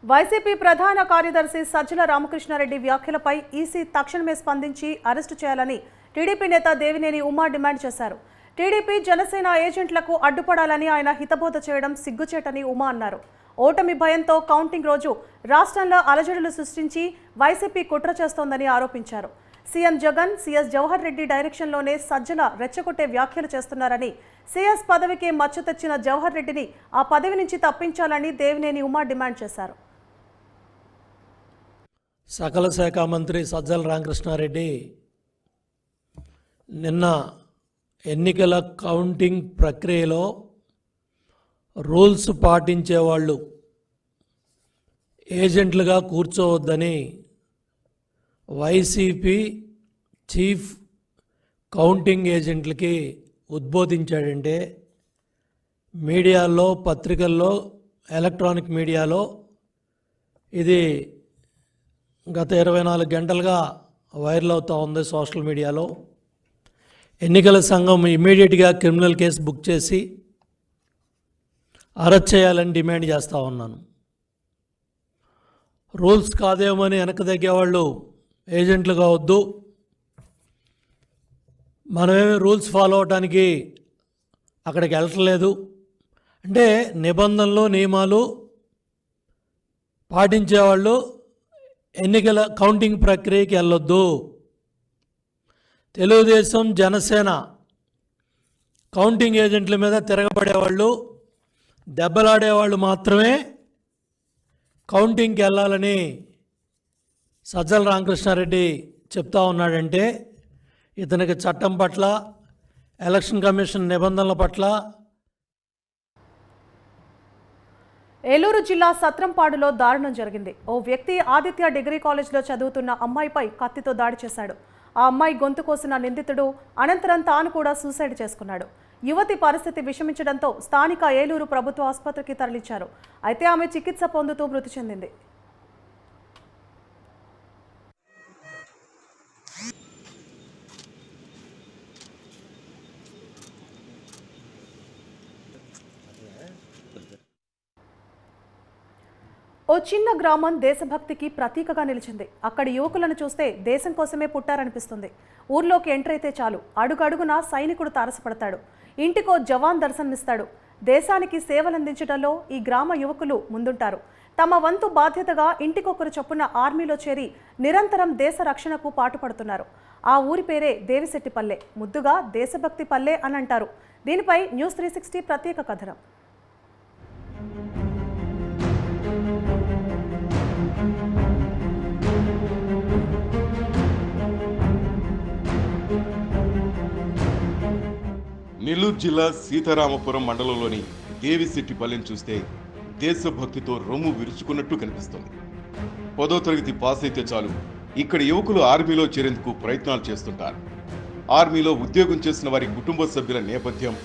YCP ప్రధాన కార్యదర్శి సజ్జల రామకృష్ణారెడ్డి వ్యాఖ్యలపై ఈసీ తక్షణమే స్పందించి అరెస్టు చేయాలని టీడీపీ నేత దేవినేని ఉమా డిమాండ్ చేశారు. టీడీపీ జనసేన ఏజెంట్లకు అడ్డుపడాలని ఆయన హితబోధ చేయడం సిగ్గుచేటని ఉమా అన్నారు. ఓటమి భయంతో కౌంటింగ్ రోజు రాష్ట్రంలో అలజడులు సృష్టించి వైసీపీ కుట్ర చేస్తోందని ఆరోపించారు. సీఎం జగన్, సీఎస్ జవహర్ రెడ్డి డైరెక్షన్లోనే సజ్జల రెచ్చగొట్టే వ్యాఖ్యలు చేస్తున్నారని, సీఎస్ పదవికి మచ్చ తెచ్చిన జవహర్ రెడ్డిని ఆ పదవి నుంచి తప్పించాలని దేవినేని ఉమా డిమాండ్ చేశారు. సకల శాఖ మంత్రి సజ్జల రామకృష్ణారెడ్డి నిన్న ఎన్నికల కౌంటింగ్ ప్రక్రియలో రూల్స్ పాటించేవాళ్ళు ఏజెంట్లుగా కూర్చోవద్దని వైసీపీ చీఫ్ కౌంటింగ్ ఏజెంట్లకి ఉద్బోధించాడంటే మీడియాలో, పత్రికల్లో, ఎలక్ట్రానిక్ మీడియాలో ఇది గత 24 గంటలుగా వైరల్ అవుతూ ఉంది. సోషల్ మీడియాలో ఎన్నికల సంఘం ఇమ్మీడియట్గా క్రిమినల్ కేసు బుక్ చేసి అరెస్ట్ చేయాలని డిమాండ్ చేస్తూ ఉన్నాను. రూల్స్ కాదేమని వెనక తగ్గేవాళ్ళు ఏజెంట్లు కావద్దు, మనమేమి రూల్స్ ఫాలో అవడానికి అక్కడికి వెళ్ళట్లేదు అంటే నిబంధనలు, నియమాలు పాటించేవాళ్ళు ఎన్నికల కౌంటింగ్ ప్రక్రియకి వెళ్ళొద్దు. తెలుగుదేశం, జనసేన కౌంటింగ్ ఏజెంట్ల మీద తిరగబడేవాళ్ళు, దెబ్బలాడేవాళ్ళు మాత్రమే కౌంటింగ్కి వెళ్ళాలని సజ్జల రామకృష్ణారెడ్డి చెప్తా ఉన్నాడంటే ఇతనికి చట్టం పట్ల, ఎలక్షన్ కమిషన్ నిబంధనల పట్ల. ఏలూరు జిల్లా సత్రంపాడులో దారుణం జరిగింది. ఓ వ్యక్తి ఆదిత్య డిగ్రీ కాలేజ్లో చదువుతున్న అమ్మాయిపై కత్తితో దాడి చేశాడు. ఆ అమ్మాయి గొంతు కోసిన నిందితుడు అనంతరం తాను కూడా సూసైడ్ చేసుకున్నాడు. యువతి పరిస్థితి విషమించడంతో స్థానిక ఏలూరు ప్రభుత్వ ఆసుపత్రికి తరలించారు. అయితే ఆమె చికిత్స పొందుతూ మృతి చెందింది. ఓ చిన్న గ్రామం దేశభక్తికి ప్రతీకగా నిలిచింది. అక్కడి యువకులను చూస్తే దేశం కోసమే పుట్టారనిపిస్తుంది. ఊర్లోకి ఎంటర్ అయితే చాలు అడుగడుగునా సైనికుడు తారసపడతాడు, ఇంటికో జవాన్ దర్శనమిస్తాడు. దేశానికి సేవలందించడంలో ఈ గ్రామ యువకులు ముందుంటారు. తమ వంతు బాధ్యతగా ఇంటికొకరు చొప్పున ఆర్మీలో చేరి నిరంతరం దేశ రక్షణకు పాటుపడుతున్నారు. ఆ ఊరి పేరే దేవిశెట్టిపల్లె, ముద్దుగా దేశభక్తి పల్లె అని అంటారు. దీనిపై న్యూస్ 360 ప్రత్యేక కథనం. నెల్లూరు జిల్లా సీతారామపురం మండలంలోని దేవిశెట్టిపల్లెని చూస్తే దేశభక్తితో రొమ్ము విరుచుకున్నట్టు కనిపిస్తుంది. 10వ తరగతి పాస్ అయితే చాలు ఇక్కడ యువకులు ఆర్మీలో చేరేందుకు ప్రయత్నాలు చేస్తుంటారు. ఆర్మీలో ఉద్యోగం చేసిన వారి కుటుంబ సభ్యుల నేపథ్యం,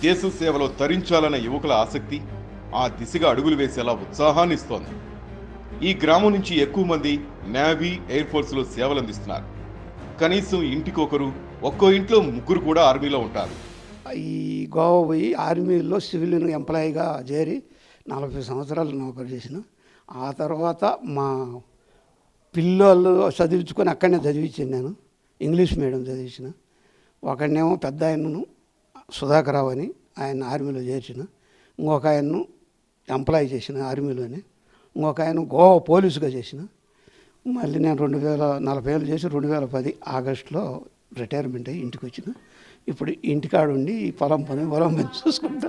దేశ సేవలో తరించాలన్న యువకుల ఆసక్తి ఆ దిశగా అడుగులు వేసేలా ఉత్సాహాన్ని ఇస్తోంది. ఈ గ్రామం నుంచి ఎక్కువ మంది నేవీ, ఎయిర్ ఫోర్స్లో సేవలందిస్తున్నారు. కనీసం ఇంటికొకరు, ఒక్కో ఇంట్లో ముగ్గురు కూడా ఆర్మీలో ఉంటారు. ఈ గోవా పోయి ఆర్మీలో సివిలియన్ ఎంప్లాయీగా చేరి 40 సంవత్సరాలు నౌకరు చేసిన. ఆ తర్వాత మా పిల్లలు చదివించుకొని అక్కడనే చదివించాను. నేను ఇంగ్లీష్ మీడియం చదివించిన. ఒకడినేమో పెద్ద ఆయనను సుధాకరావు అని ఆయన ఆర్మీలో చేర్చిన, ఇంకొక ఆయన్ను ఎంప్లాయీ చేసిన ఆర్మీలోనే, ఇంకొక ఆయన గోవా పోలీసుగా చేసిన. మళ్ళీ నేను 40 ఏళ్ళు చేసి 2010 ఆగస్టులో రిటైర్మెంట్ అయ్యి ఇంటికి వచ్చిన. ఇప్పుడు ఇంటికాడుండి ఈ పొలం పని చూసుకుంటా.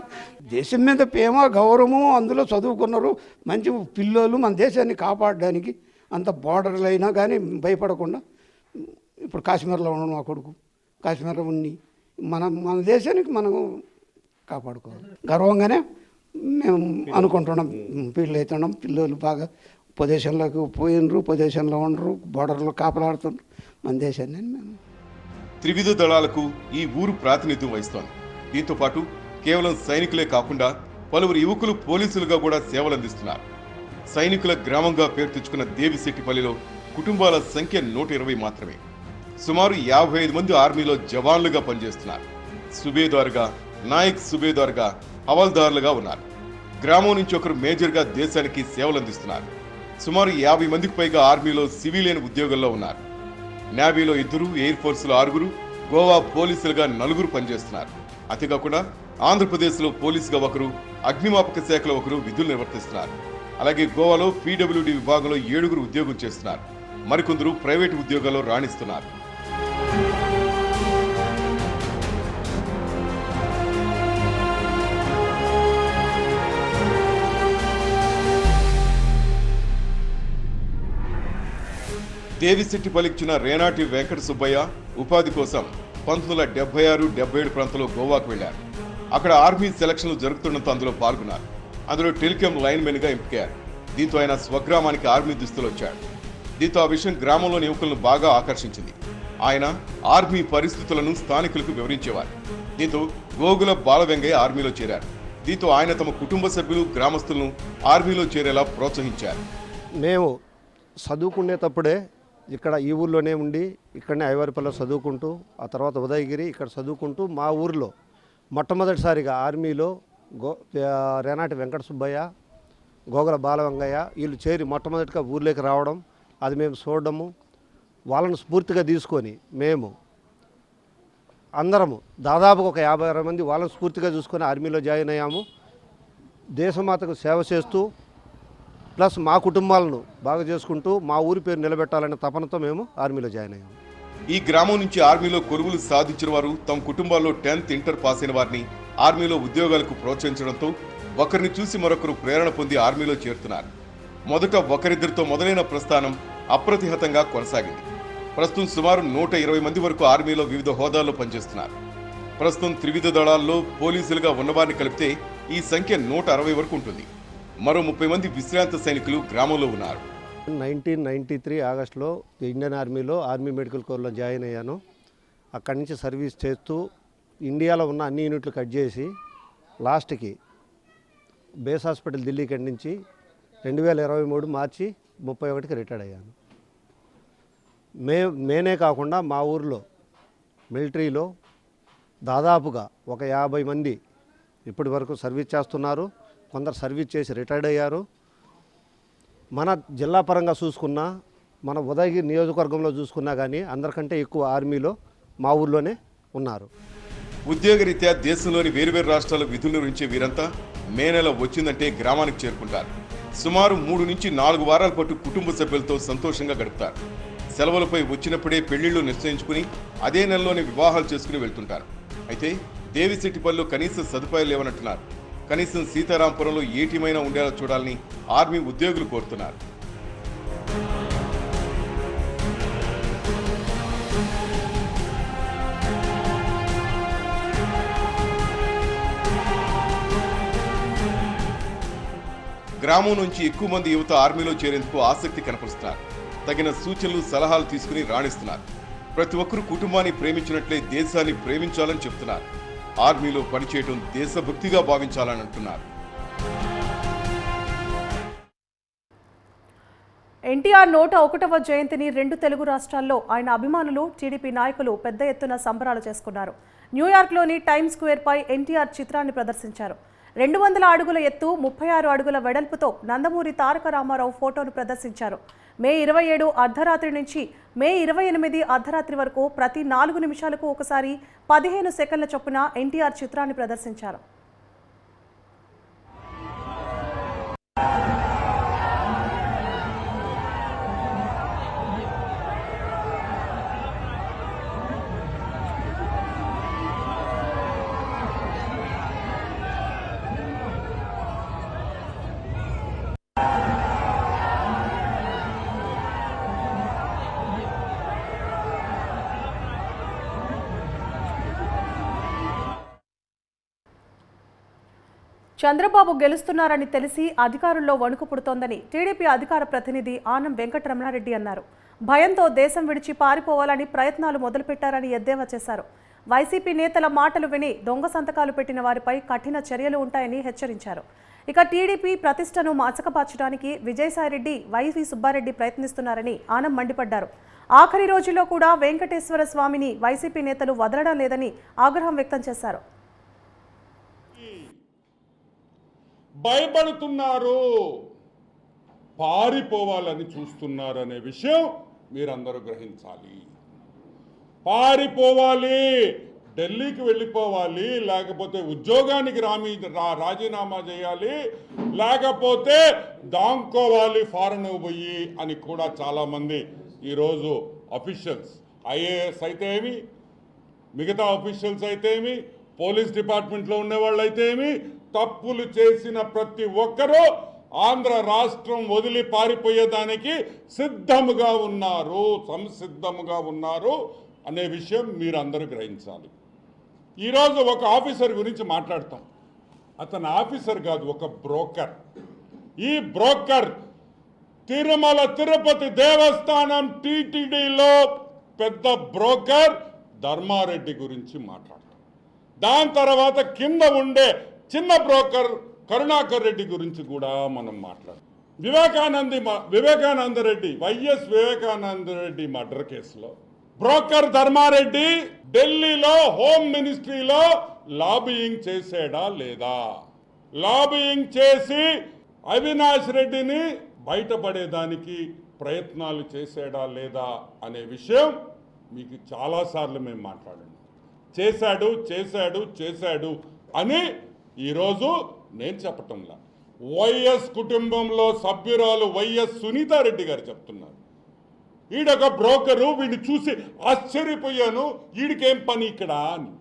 దేశం మీద ప్రేమ, గౌరవము, అందులో చదువుకున్నారు మంచి పిల్లలు. మన దేశాన్ని కాపాడడానికి అంత బార్డర్లు అయినా కానీ భయపడకుండా ఇప్పుడు కాశ్మీర్లో ఉన్నాను. మా కొడుకు కాశ్మీర్లో ఉండి మన దేశానికి మనం కాపాడుకోవాలి. గర్వంగానే మేము అనుకుంటున్నాం. పిల్లలు అవుతున్నాం, పిల్లలు బాగా పొజిషన్లోకి పోయినరు, పొజిషన్లో ఉండరు, బార్డర్లో కాపలాడుతున్నారు మన దేశాన్ని. మేము త్రివిధ దళాలకు ఈ ఊరు ప్రాతినిధ్యం వహిస్తోంది. దీంతో పాటు కేవలం సైనికులే కాకుండా పలువురు యువకులు పోలీసులుగా కూడా సేవలందిస్తున్నారు. సైనికుల గ్రామంగా పేరు తెచ్చుకున్న దేవిశెట్టిపల్లిలో కుటుంబాల సంఖ్య 120 మాత్రమే. సుమారు 55 మంది ఆర్మీలో జవాన్లుగా పనిచేస్తున్నారు. సుబేదారుగా, నాయక్ సుబేదారుగా, హవాల్దారులుగా ఉన్నారు. గ్రామం నుంచి ఒకరు మేజర్గా దేశానికి సేవలందిస్తున్నారు. సుమారు 50 మందికి పైగా ఆర్మీలో సివిలియన్ ఉద్యోగంలో ఉన్నారు. నేవీలో 2, ఎయిర్ ఫోర్స్లో 6, గోవా పోలీసులుగా 4 పనిచేస్తున్నారు. అంతేకాకుండా ఆంధ్రప్రదేశ్లో పోలీసుగా 1, అగ్నిమాపక శాఖలో 1 విధులు నిర్వర్తిస్తున్నారు. అలాగే గోవాలో పీడబ్ల్యూడీ విభాగంలో 7 ఉద్యోగం చేస్తున్నారు. మరికొందరు ప్రైవేటు ఉద్యోగాల్లో రాణిస్తున్నారు. దేవిశెట్టిపల్లికి చెందిన రేనాటి వెంకట సుబ్బయ్య ఉపాధి కోసం 1976-77 ప్రాంతంలో గోవాకు వెళ్లారు. అక్కడ ఆర్మీ సెలక్షన్లు జరుగుతుండటంతో అందులో పాల్గొన్నారు. అందులో టెలికాం లైన్ మెన్ గా ఎంపికారు. దీంతో ఆయన స్వగ్రామానికి ఆర్మీ దుస్తులు వచ్చాడు. దీంతో ఆ విషయం గ్రామంలోని యువకులను బాగా ఆకర్షించింది. ఆయన ఆర్మీ పరిస్థితులను స్థానికులకు వివరించేవారు. దీంతో గోగుల బాలవెంగయ్య ఆర్మీలో చేరారు. దీంతో ఆయన తమ కుటుంబ సభ్యులు, గ్రామస్తులను ఆర్మీలో చేరేలా ప్రోత్సహించారు. మేము చదువుకునేటప్పుడే ఇక్కడ ఈ ఊర్లోనే ఉండి ఇక్కడనే ఐవారిపల్లిలో చదువుకుంటూ ఆ తర్వాత ఉదయగిరి ఇక్కడ చదువుకుంటూ మా ఊరిలో మొట్టమొదటిసారిగా ఆర్మీలో రేనాటి వెంకట సుబ్బయ్య, గోగుల బాలవెంగయ్య వీళ్ళు చేరి మొట్టమొదటిగా ఊర్లోకి రావడం, అది మేము చూడడము, వాళ్ళను స్ఫూర్తిగా తీసుకొని మేము అందరము దాదాపుగా ఒక 50-60 మంది వాళ్ళని స్ఫూర్తిగా చూసుకొని ఆర్మీలో జాయిన్ అయ్యాము. దేశమాతకు సేవ చేస్తూ ప్లస్ మా కుటుంబాలను బాగా చేసుకుంటూ మా ఊరి పేరు నిలబెట్టాలనే తపనతో మేము ఆర్మీలో జాయిన్ అయ్యాము. ఈ గ్రామం నుంచి ఆర్మీలో కొలువులు సాధించిన వారు తమ కుటుంబాల్లో 10th ఇంటర్ పాస్ అయిన వారిని ఆర్మీలో ఉద్యోగాలకు ప్రోత్సహించడంతో ఒకరిని చూసి మరొకరు ప్రేరణ పొంది ఆర్మీలో చేరుతున్నారు. మొదట ఒకరిద్దరితో మొదలైన ప్రస్థానం అప్రతిహతంగా కొనసాగింది. ప్రస్తుతం సుమారు 120 మంది వరకు ఆర్మీలో వివిధ హోదాల్లో పనిచేస్తున్నారు. ప్రస్తుతం త్రివిధ దళాల్లో పోలీసులుగా ఉన్నవారిని కలిపితే ఈ సంఖ్య 160 వరకు ఉంటుంది. మరో 30 మంది విశ్రాంత సైనికులు గ్రామంలో ఉన్నారు. 1993 ఆగస్టులో ఇండియన్ ఆర్మీలో ఆర్మీ మెడికల్ కోర్లో జాయిన్ అయ్యాను. అక్కడి నుంచి సర్వీస్ చేస్తూ ఇండియాలో ఉన్న అన్ని యూనిట్లు కట్ చేసి లాస్ట్కి బేస్ హాస్పిటల్ ఢిల్లీకి నుంచి 2023 మార్చి 31కి రిటైర్డ్ అయ్యాను. నేనే కాకుండా మా ఊర్లో మిలిటరీలో దాదాపుగా ఒక 50 మంది ఇప్పటి వరకు సర్వీస్ చేస్తున్నారు. కొందరు సర్వీస్ చేసి రిటైర్డ్ అయ్యారు. మన జిల్లా పరంగా చూసుకున్నా, మన ఉదయగిరి నియోజకవర్గంలో చూసుకున్నా కానీ అందరికంటే ఎక్కువ ఆర్మీలో మా ఊర్లోనే ఉన్నారు. ఉద్యోగరీత్యా దేశంలోని వేరువేరు రాష్ట్రాల విధులు నిర్వహించే వీరంతా మే నెల వచ్చిందంటే గ్రామానికి చేరుకుంటారు. సుమారు 3 నుంచి 4 వారాల పాటు కుటుంబ సభ్యులతో సంతోషంగా గడుపుతారు. సెలవులపై వచ్చినప్పుడే పెళ్లిళ్లు నిశ్చయించుకుని అదే నెలలోనే వివాహాలు చేసుకుని వెళ్తుంటారు. అయితే దేవిశెట్టిపల్లిలో కనీస సదుపాయాలు లేవనంటున్నారు. కనీసం సీతారాంపురంలో ఏ టీమైనా ఉండేలా చూడాలని ఆర్మీ ఉద్యోగులు కోరుతున్నారు. గ్రామం నుంచి ఎక్కువ మంది యువత ఆర్మీలో చేరేందుకు ఆసక్తి కనపరుస్తున్నారు. తగిన సూచనలు, సలహాలు తీసుకుని రాణిస్తున్నారు. ప్రతి ఒక్కరూ కుటుంబాన్ని ప్రేమించినట్లే దేశాన్ని ప్రేమించాలని చెప్తున్నారు. ఆర్మీలో పనిచేయడం దేశభక్తిగా భావించాలని అంటున్నారు. ఎన్టీఆర్ 101వ జయంతిని 2 తెలుగు రాష్ట్రాల్లో ఆయన అభిమానులు, టీడీపీ నాయకులు పెద్ద ఎత్తున సంబరాలు చేసుకున్నారు. న్యూయార్క్లోని టైమ్ స్క్వేర్పై ఎన్టీఆర్ చిత్రాన్ని ప్రదర్శించారు. 200 అడుగుల ఎత్తు, 36 అడుగుల వెడల్పుతో నందమూరి తారక రామారావు ఫోటోను ప్రదర్శించారు. మే 27 అర్ధరాత్రి నుంచి మే 28 అర్ధరాత్రి వరకు ప్రతి 4 నిమిషాలకు ఒకసారి 15 సెకండ్ల చొప్పున ఎన్టీఆర్ చిత్రాన్ని ప్రదర్శించారు. చంద్రబాబు గెలుస్తున్నారని తెలిసి అధికారుల్లో వణుకు పుడుతోందని టీడీపీ అధికార ప్రతినిధి ఆనం వెంకటరమణారెడ్డి అన్నారు. భయంతో దేశం విడిచి పారిపోవాలని ప్రయత్నాలు మొదలుపెట్టారని ఎద్దేవా చేశారు. వైసీపీ నేతల మాటలు విని దొంగ సంతకాలు పెట్టిన వారిపై కఠిన చర్యలు ఉంటాయని హెచ్చరించారు. ఇక టీడీపీ ప్రతిష్టను మసకబార్చడానికి విజయసాయిరెడ్డి, వైవి సుబ్బారెడ్డి ప్రయత్నిస్తున్నారని ఆనం మండిపడ్డారు. ఆఖరి రోజుల్లో కూడా వెంకటేశ్వర స్వామిని వైసీపీ నేతలు వదలడం లేదని ఆగ్రహం వ్యక్తం చేశారు. భయపడుతున్నారు. పారిపోవాలని చూస్తున్నారనే విషయం మీరందరూ గ్రహించాలి. పారిపోవాలి, ఢిల్లీకి వెళ్ళిపోవాలి, లేకపోతే ఉద్యోగానికి రాజీనామా చేయాలి, లేకపోతే దాంకోవాలి ఫారెన్ పోయి అని కూడా చాలామంది ఈరోజు అఫీషియల్స్, ఐఏఎస్ అయితే ఏమి, మిగతా అఫీషియల్స్ అయితే ఏమి, పోలీస్ డిపార్ట్మెంట్లో ఉండేవాళ్ళు అయితే ఏమి, తప్పులు చేసిన ప్రతి ఒక్కరూ ఆంధ్ర రాష్ట్రం వదిలి పారిపోయేదానికి సిద్ధముగా ఉన్నారు, సంసిద్ధముగా ఉన్నారు అనే విషయం మీరందరూ గ్రహించాలి. ఈరోజు ఒక ఆఫీసర్ గురించి మాట్లాడతాం. అతను ఆఫీసర్ కాదు, ఒక బ్రోకర్. ఈ బ్రోకర్ తిరుమల తిరుపతి దేవస్థానం టీటీడీలో పెద్ద బ్రోకర్ ధర్మారెడ్డి గురించి మాట్లాడతాం. దాని తర్వాత కింద ఉండే చిన్న బ్రోకర్ కరుణాకర్ రెడ్డి గురించి కూడా మనం మాట్లాడతాం. వివేకానందరెడ్డి, వైఎస్ వివేకానందరెడ్డి మర్డర్ కేసులో బ్రోకర్ ధర్మారెడ్డి ఢిల్లీలో హోమ్ మినిస్ట్రీలో లాబియింగ్ చేసాడా లేదా, లాబియింగ్ చేసి అవినాష్ రెడ్డిని బయటపడేదానికి ప్రయత్నాలు చేసాడా లేదా అనే విషయం మీకు చాలాసార్లు మేము మాట్లాడాము. చేశాడు చేశాడు చేశాడు అని ఈరోజు నేను చెప్పటంలా, వైఎస్ కుటుంబంలో సభ్యురాలు వైఎస్ సునీతారెడ్డి గారు చెప్తున్నారు. ఈడొక బ్రోకరు, వీడిని చూసి ఆశ్చర్యపోయాను, ఈడికేం పని ఇక్కడ అని.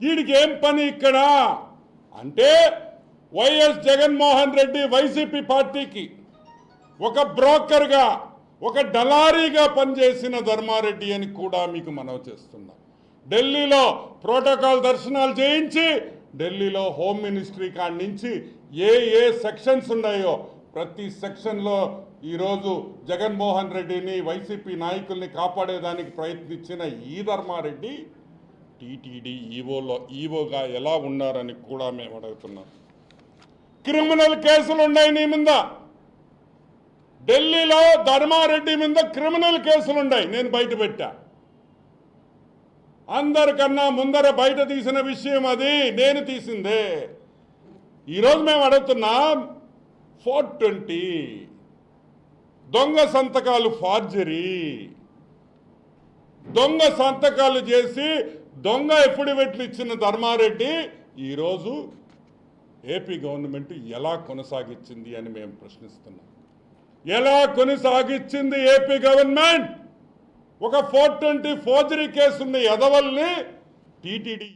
ఈడికేం పని ఇక్కడ అంటే వైఎస్ జగన్మోహన్ రెడ్డి వైసీపీ పార్టీకి ఒక బ్రోకర్గా, ఒక డలారీగా పనిచేసిన ధర్మారెడ్డి అని కూడా మీకు మనవి చేస్తున్నా. ఢిల్లీలో ప్రోటోకాల్ దర్శనాలు చేయించి ఢిల్లీలో హోమ్ మినిస్ట్రీ కాడి నుంచి ఏ సెక్షన్స్ ఉన్నాయో ప్రతి సెక్షన్లో ఈరోజు జగన్మోహన్ రెడ్డిని వైసీపీ నాయకుల్ని కాపాడేదానికి ప్రయత్నించిన ఈ ధర్మారెడ్డి టీటీడీ ఈవోగా ఎలా ఉన్నారని కూడా మేము అడుగుతున్నాం. క్రిమినల్ కేసులు ఉన్నాయి నీ మీద. ఢిల్లీలో ధర్మారెడ్డి మీద క్రిమినల్ కేసులు ఉన్నాయి, నేను బయట పెట్టా. అందరికన్నా ముందర బయట తీసిన విషయం అది, నేను తీసిందే. ఈరోజు మేము అడుగుతున్నాం, 420 దొంగ సంతకాలు, ఫార్జరీ, దొంగ సంతకాలు చేసి దొంగ ఎఫిడవిట్లు ఇచ్చిన ధర్మారెడ్డి ఈరోజు ఏపీ గవర్నమెంట్ ఎలా కొనసాగించింది అని మేము ప్రశ్నిస్తున్నాం. ఎలా కొనసాగించింది ఏపీ గవర్నమెంట్? ఒక 420 ఫోర్జరీ కేసు ఉన్న ఎదవల్ని టీటీడీ.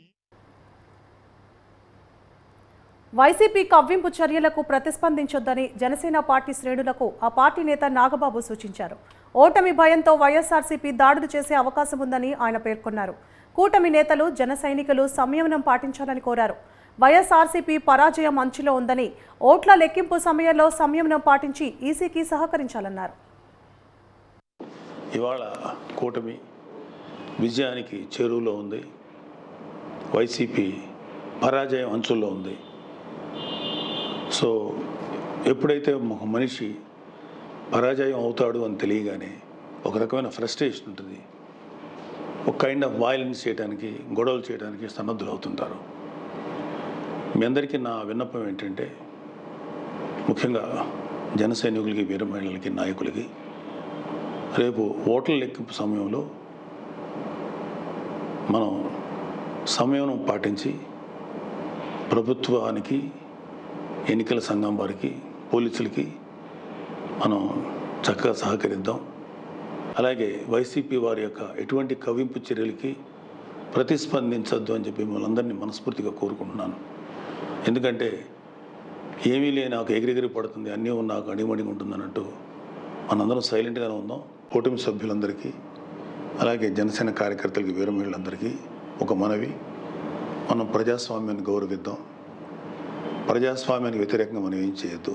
వైసీపీ కవ్వింపు చర్యలకు ప్రతిస్పందించొద్దని జనసేన పార్టీ శ్రేణులకు ఆ పార్టీ నేత నాగబాబు సూచించారు. ఓటమి భయంతో వైఎస్ఆర్సీపీ దాడులు చేసే అవకాశం ఉందని ఆయన పేర్కొన్నారు. కూటమి నేతలు, జన సైనికులు సంయమనం పాటించాలని కోరారు. వైఎస్ఆర్సీపీ పరాజయం అంచులో ఉందని, ఓట్ల లెక్కింపు సమయంలో సంయమనం పాటించి ఈసీకి సహకరించాలన్నారు. ఇవాళ కూటమి విజయానికి చేరువలో ఉంది, వైసీపీ పరాజయం అంచుల్లో ఉంది. సో ఎప్పుడైతే ఒక మనిషి పరాజయం అవుతాడు అని తెలియగానే ఒక రకమైన ఫ్రస్ట్రేషన్ ఉంటుంది, ఒక కైండ్ ఆఫ్ వైలెన్స్ చేయడానికి, గొడవలు చేయడానికి సన్నద్ధులు అవుతుంటారు. మీ అందరికీ నా విన్నపం ఏంటంటే, ముఖ్యంగా జన సైనికులకి, వీర మహిళలకి, నాయకులకి, రేపు ఓట్ల లెక్కింపు సమయంలో మనం సంయమనం పాటించి ప్రభుత్వానికి, ఎన్నికల సంఘం వారికి, పోలీసులకి మనం చక్కగా సహకరిద్దాం. అలాగే వైసీపీ వారి యొక్క ఎటువంటి కవ్వింపు చర్యలకి ప్రతిస్పందించద్దు అని చెప్పి మిమ్మల్ని అందరినీ మనస్ఫూర్తిగా కోరుకుంటున్నాను. ఎందుకంటే ఏమీ లేని నాకు ఎగిరెగిరి పడుతుంది, అన్నీ నాకు అడిమడిగా ఉంటుంది అన్నట్టు మనందరం సైలెంట్గానే ఉందాం. కూటమి సభ్యులందరికీ, అలాగే జనసేన కార్యకర్తలకి, వీర మహిళలందరికీ ఒక మనవి, మనం ప్రజాస్వామ్యాన్ని గౌరవిద్దాం. ప్రజాస్వామ్యానికి వ్యతిరేకంగా మనం ఏం చేయొద్దు.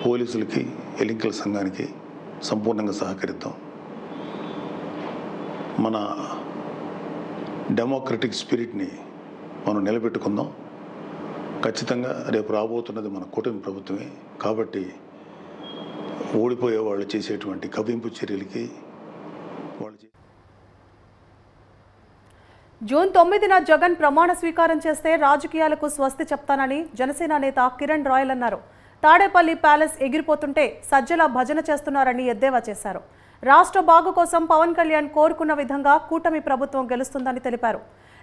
పోలీసులకి, ఎన్నికల సంఘానికి సంపూర్ణంగా సహకరిద్దాం. మన డెమోక్రటిక్ స్పిరిట్ని మనం నిలబెట్టుకుందాం. ఖచ్చితంగా రేపు రాబోతున్నది మన కూటమి ప్రభుత్వమే. కాబట్టి ఓడిపోయే వాళ్ళు చేసేటువంటి కవ్వింపు చర్యలకి జూన్ 9న జగన్ ప్రమాణ స్వీకారం చేస్తే రాజకీయాలకు స్వస్తి చెప్తానని జనసేన నేత కిరణ్ రాయల్ అన్నారు. తాడేపల్లి ప్యాలెస్ ఎగిరిపోతుంటే సజ్జల భజన చేస్తున్నారని ఎద్దేవా చేశారు. రాష్ట్ర బాగు కోసం పవన్ కళ్యాణ్ కోరుకున్న విధంగా కూటమి ప్రభుత్వం గెలుస్తుందని తెలిపారు.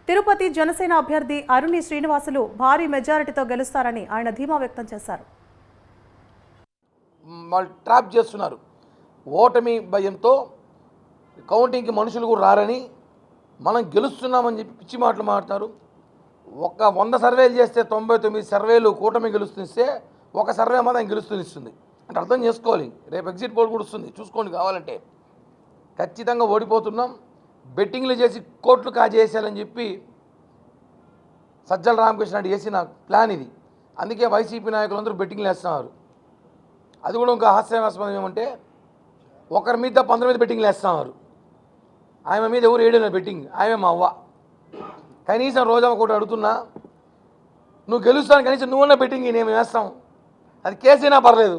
తిరుపతి జనసేన అభ్యర్థి అరుణి శ్రీనివాసులు భారీ మెజారిటీతో గెలుస్తారని ఆయన ధీమా వ్యక్తం చేశారు. వాళ్ళు ట్రాప్ చేస్తున్నారు. ఓటమి భయంతో కౌంటింగ్కి మనుషులు కూడా రారని, మనం గెలుస్తున్నామని చెప్పి పిచ్చి మాటలు మాట్లాడతారు. 100 సర్వేలు చేస్తే 99 సర్వేలు కూటమి గెలుస్తుంది, ఒక సర్వే మాత్రం గెలుస్తుంది అంటే అర్థం చేసుకోవాలి. రేపు ఎగ్జిట్ పోల్ కూడా వస్తుంది, చూసుకోండి కావాలంటే. ఖచ్చితంగా ఓడిపోతున్నాం. బెట్టింగ్లు చేసి కోట్లు కాజేసేయాలని చెప్పి సజ్జల రామకృష్ణ రెడ్డి చేసిన ప్లాన్ ఇది. అందుకే వైసీపీ నాయకులందరూ బెట్టింగ్లు వేస్తున్నారు. అది కూడా ఇంకా హాస్యాస్పదం ఏమంటే, ఒకరి మీద 15 మీద బెట్టింగ్లు వేస్తున్నారు. ఆమె మీద ఎవరు వేయడం బెట్టింగ్, ఆమె మా అవ్వ. కనీసం రోజా ఒకటి అడుగుతున్నా, నువ్వు గెలుస్తాను కనీసం నువ్వన్నా బెట్టింగ్ నేను వేస్తాం, అది కేసైనా పర్లేదు,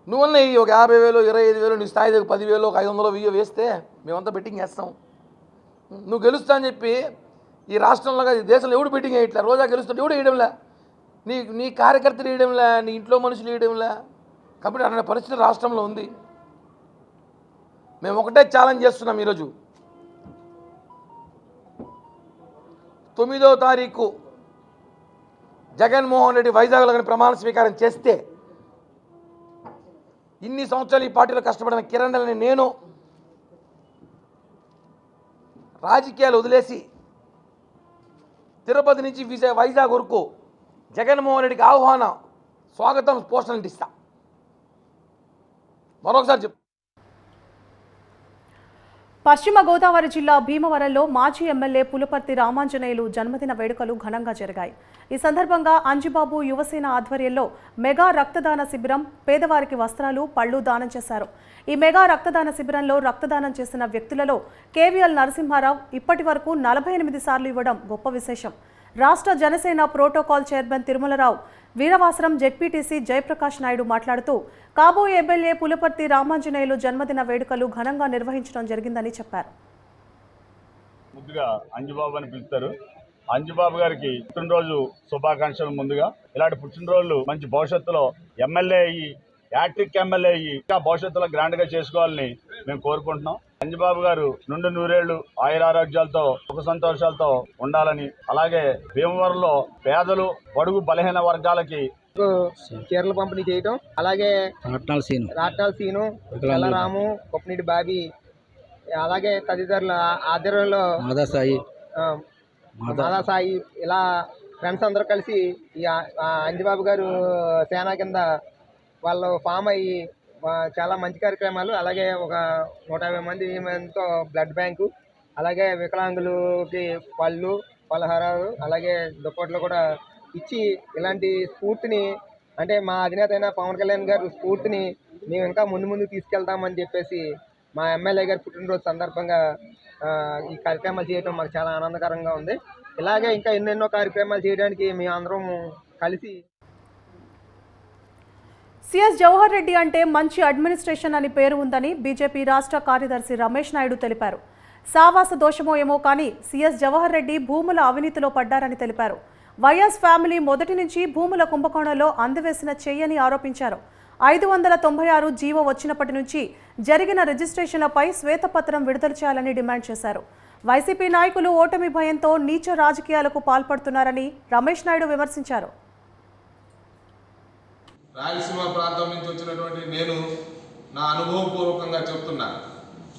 నువ్వన్నా ఒక 50,000 25,000 నీ స్థాయి 10,000 ఒక 500 1000 వేస్తే మేమంతా బెట్టింగ్ వేస్తాం. నువ్వు గెలుస్తా అని చెప్పి ఈ రాష్ట్రంలో దేశంలో ఎవడు బెట్టింగ్ వేయట్లే. రోజా గెలుస్తుంటే ఎవడు వేయడంలే, నీ కార్యకర్తలు వేయడంలే, నీ ఇంట్లో మనుషులు వేయడంలే. కాబట్టి అనే పరిస్థితి రాష్ట్రంలో ఉంది. మేము ఒకటే ఛాలెంజ్ చేస్తున్నాం. ఈరోజు 9వ తారీఖు జగన్మోహన్ రెడ్డి వైజాగ్లో కానీ ప్రమాణ స్వీకారం చేస్తే, ఇన్ని సంవత్సరాలు ఈ పార్టీలో కష్టపడిన కిరణ్ రెడ్డిని నేను రాజకీయాలు వదిలేసి తిరుపతి నుంచి వైజాగ్ వరకు జగన్మోహన్ రెడ్డికి ఆహ్వానం, స్వాగతం పోస్టర్లు అంటిస్తా. మరొకసారి చెప్పు. పశ్చిమ గోదావరి జిల్లా భీమవరంలో మాజీ ఎమ్మెల్యే పులపర్తి రామాంజనేయులు జన్మదిన వేడుకలు ఘనంగా జరిగాయి. ఈ సందర్భంగా అంజిబాబు యువసేన ఆధ్వర్యంలో మెగా రక్తదాన శిబిరం, పేదవారికి వస్త్రాలు, పళ్లు దానం చేశారు. ఈ మెగా రక్తదాన శిబిరంలో రక్తదానం చేసిన వ్యక్తులలో కేవీఎల్ నరసింహారావు ఇప్పటి వరకు 48 సార్లు ఇవ్వడం గొప్ప విశేషం. రాష్ట్ర Janasena protocol chairman Tirumalarao Veeravasaram ZPTC Jayaprakash Naidu మాట్లాడుతూ, కాబోయే ఎమ్మెల్యే పులపర్తి రామాంజనేయులు జన్మదిన వేడుకలు ఘనంగా నిర్వహించడం జరిగిందని చెప్పారు. ముందుగా అంజుబాబు అని పిలుస్తారు. అంజుబాబు గారికి పుట్టినరోజు శుభాకాంక్షలు. ముందుగా ఇలాంటి పుట్టినరోజులు మంచి భవిష్యత్తులో ఎమ్మెల్యే అయ్యి, యాట్రిక్ ఎమ్మెల్యే అయ్యి ఇంకా భవిష్యత్తులో గ్రాండ్ గా చేసుకోవాలని మేము కోరుకుంటున్నాం. అంజుబాబు గారు నుండి నూరేళ్లు ఆయురారోగ్యాలతో సుఖ సంతోషాలతో ఉండాలని, అలాగే భీమవరంలో పేదలు, బడుగు బలహీన వర్గాలకి చీరలు పంపిణీ చేయడం, అలాగే రాట్నాల సీను, రాము, కొప్పనీటి బాబీ, అలాగే తదితరుల ఆధ్వర్యంలో మాదా సాయి ఇలా ఫ్రెండ్స్ అందరూ కలిసి ఈ అంజిబాబు గారు సేన కింద వాళ్ళు ఫామ్ అయ్యి చాలా మంచి కార్యక్రమాలు, అలాగే ఒక 150 మందితో బ్లడ్ బ్యాంకు, అలాగే వికలాంగులకి పళ్ళు, పలహారాలు, అలాగే దుప్పట్లు కూడా ఇచ్చి ఇలాంటి స్ఫూర్తిని, అంటే మా అధినేత అయిన పవన్ కళ్యాణ్ గారు స్ఫూర్తిని మేము ఇంకా ముందు తీసుకెళ్తామని చెప్పేసి మా ఎమ్మెల్యే గారి పుట్టినరోజు సందర్భంగా ఈ కార్యక్రమాలు చేయడం మాకు చాలా ఆనందకరంగా ఉంది. ఇలాగే ఇంకా ఎన్నెన్నో కార్యక్రమాలు చేయడానికి మేము అందరం కలిసి. సిఎస్ జవహర్ రెడ్డి అంటే మంచి అడ్మినిస్ట్రేషన్ అని పేరు ఉందని బీజేపీ రాష్ట్ర కార్యదర్శి రమేష్ నాయుడు తెలిపారు. సావాస దోషమో ఏమో కానీ సిఎస్ జవహర్ రెడ్డి భూముల అవినీతిలో పడ్డారని తెలిపారు. వైఎస్ ఫ్యామిలీ మొదటి నుంచి భూముల కుంభకోణంలో అందవేసిన చెయ్యని ఆరోపించారు. 596 జీవో వచ్చినప్పటి నుంచి జరిగిన రిజిస్ట్రేషన్లపై శ్వేతపత్రం విడుదల చేయాలని డిమాండ్ చేశారు. వైసీపీ నాయకులు ఓటమి భయంతో నీచ రాజకీయాలకు పాల్పడుతున్నారని రమేష్ నాయుడు విమర్శించారు. రాయలసీమ ప్రాంతం నుంచి వచ్చినటువంటి నేను నా అనుభవపూర్వకంగా చెప్తున్నా,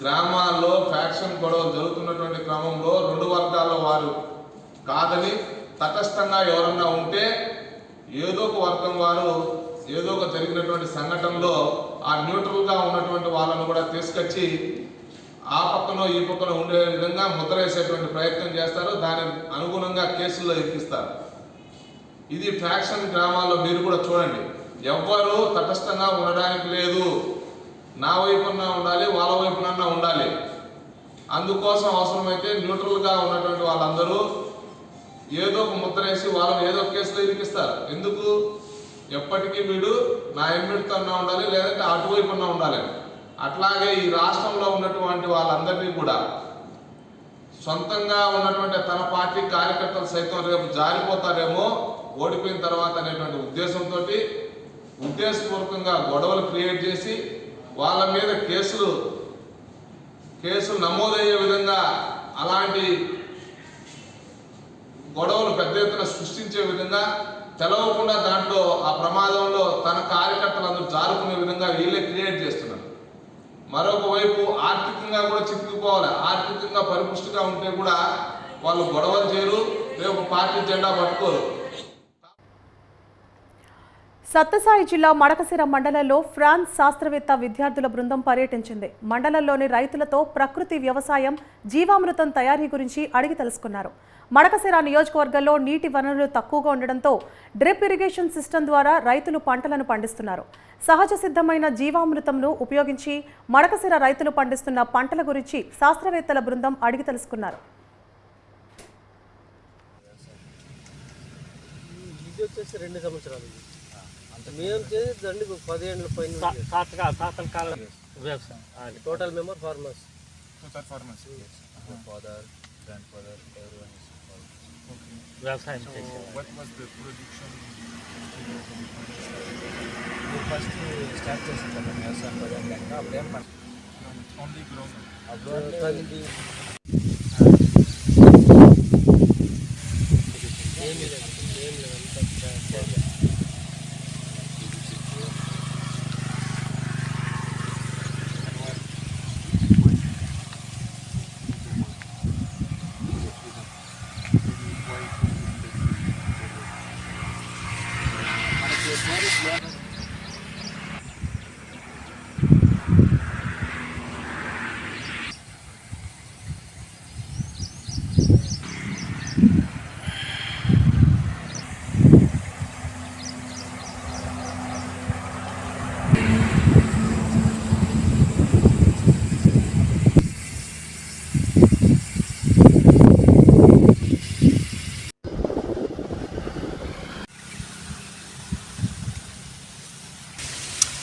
గ్రామాల్లో ఫ్యాక్షన్ గొడవలు జరుగుతున్నటువంటి క్రమంలో 2 వర్గాల వారు కాదని తటస్థంగా ఎవరన్నా ఉంటే ఏదో ఒక వర్గం వారు ఏదో ఒక జరిగినటువంటి సంఘటనలో ఆ న్యూట్రల్గా ఉన్నటువంటి వాళ్ళను కూడా తీసుకొచ్చి ఆ పక్కనో ఈ పక్కన ఉండే విధంగా ముద్ర వేసేటువంటి ప్రయత్నం చేస్తారు. దాని అనుగుణంగా కేసుల్లో ఎక్కిస్తారు. ఇది ఫ్యాక్షన్ గ్రామాల్లో మీరు కూడా చూడండి. ఎవ్వరూ తటస్థంగా ఉండడానికి లేదు. నా వైపున ఉండాలి, వాళ్ళ వైపునన్నా ఉండాలి. అందుకోసం అవసరమైతే న్యూట్రల్గా ఉన్నటువంటి వాళ్ళందరూ ఏదో ఒక ముద్ర వేసి వాళ్ళని ఏదో కేసులో ఇరికిస్తారు. ఎందుకు? ఎప్పటికీ వీడు నా ఎమ్మిడితో ఉండాలి, లేదంటే అటువైపున్నా ఉండాలి. అట్లాగే ఈ రాష్ట్రంలో ఉన్నటువంటి వాళ్ళందరినీ కూడా సొంతంగా ఉన్నటువంటి తన పార్టీ కార్యకర్తలు సైతం రేపు జారిపోతారేమో, ఓడిపోయిన తర్వాత అనేటువంటి ఉద్దేశంతో ఉద్దేశపూర్వకంగా గొడవలు క్రియేట్ చేసి వాళ్ళ మీద కేసులు నమోదయ్యే విధంగా అలాంటి గొడవలు పెద్ద ఎత్తున సృష్టించే విధంగా తెలవకుండా దాంట్లో ఆ ప్రమాదంలో తన కార్యకర్తలందరూ జారుకునే విధంగా వీళ్ళే క్రియేట్ చేస్తున్నారు. మరొక వైపు ఆర్థికంగా కూడా చిక్కుకుపోవాలి. ఆర్థికంగా పరిపుష్టిగా ఉంటే కూడా వాళ్ళు గొడవలు చేయరు, రేపు పార్టీ జెండా పట్టుకోరు. సత్యసాయి జిల్లా మడకశిర మండలంలో ఫ్రాన్స్ శాస్త్రవేత్త విద్యార్థుల బృందం పర్యటించింది. మండలంలోని రైతులతో ప్రకృతి వ్యవసాయం, జీవామృతం తయారీ గురించి అడిగి తెలుసుకున్నారు. మడకశిర నియోజకవర్గంలో నీటి వనరులు తక్కువగా ఉండడంతో డ్రిప్ ఇరిగేషన్ సిస్టమ్ ద్వారా రైతులు పంటలను పండిస్తున్నారు. సహజ సిద్ధమైన జీవామృతంను ఉపయోగించి మడకశిర రైతులు పండిస్తున్న పంటల గురించి శాస్త్రవేత్తల బృందం అడిగి తెలుసుకున్నారు. మేము చేసేదండి 10 ఏళ్ళ పైన తాతల కాలం వ్యవసాయం. Total member farmers. వ్యవసాయం ఫస్ట్ స్టార్ట్ చేసిన వ్యవసాయం 10 ఏళ్ళ అప్పుడేం ఓన్లీ ఏమీ లేదు.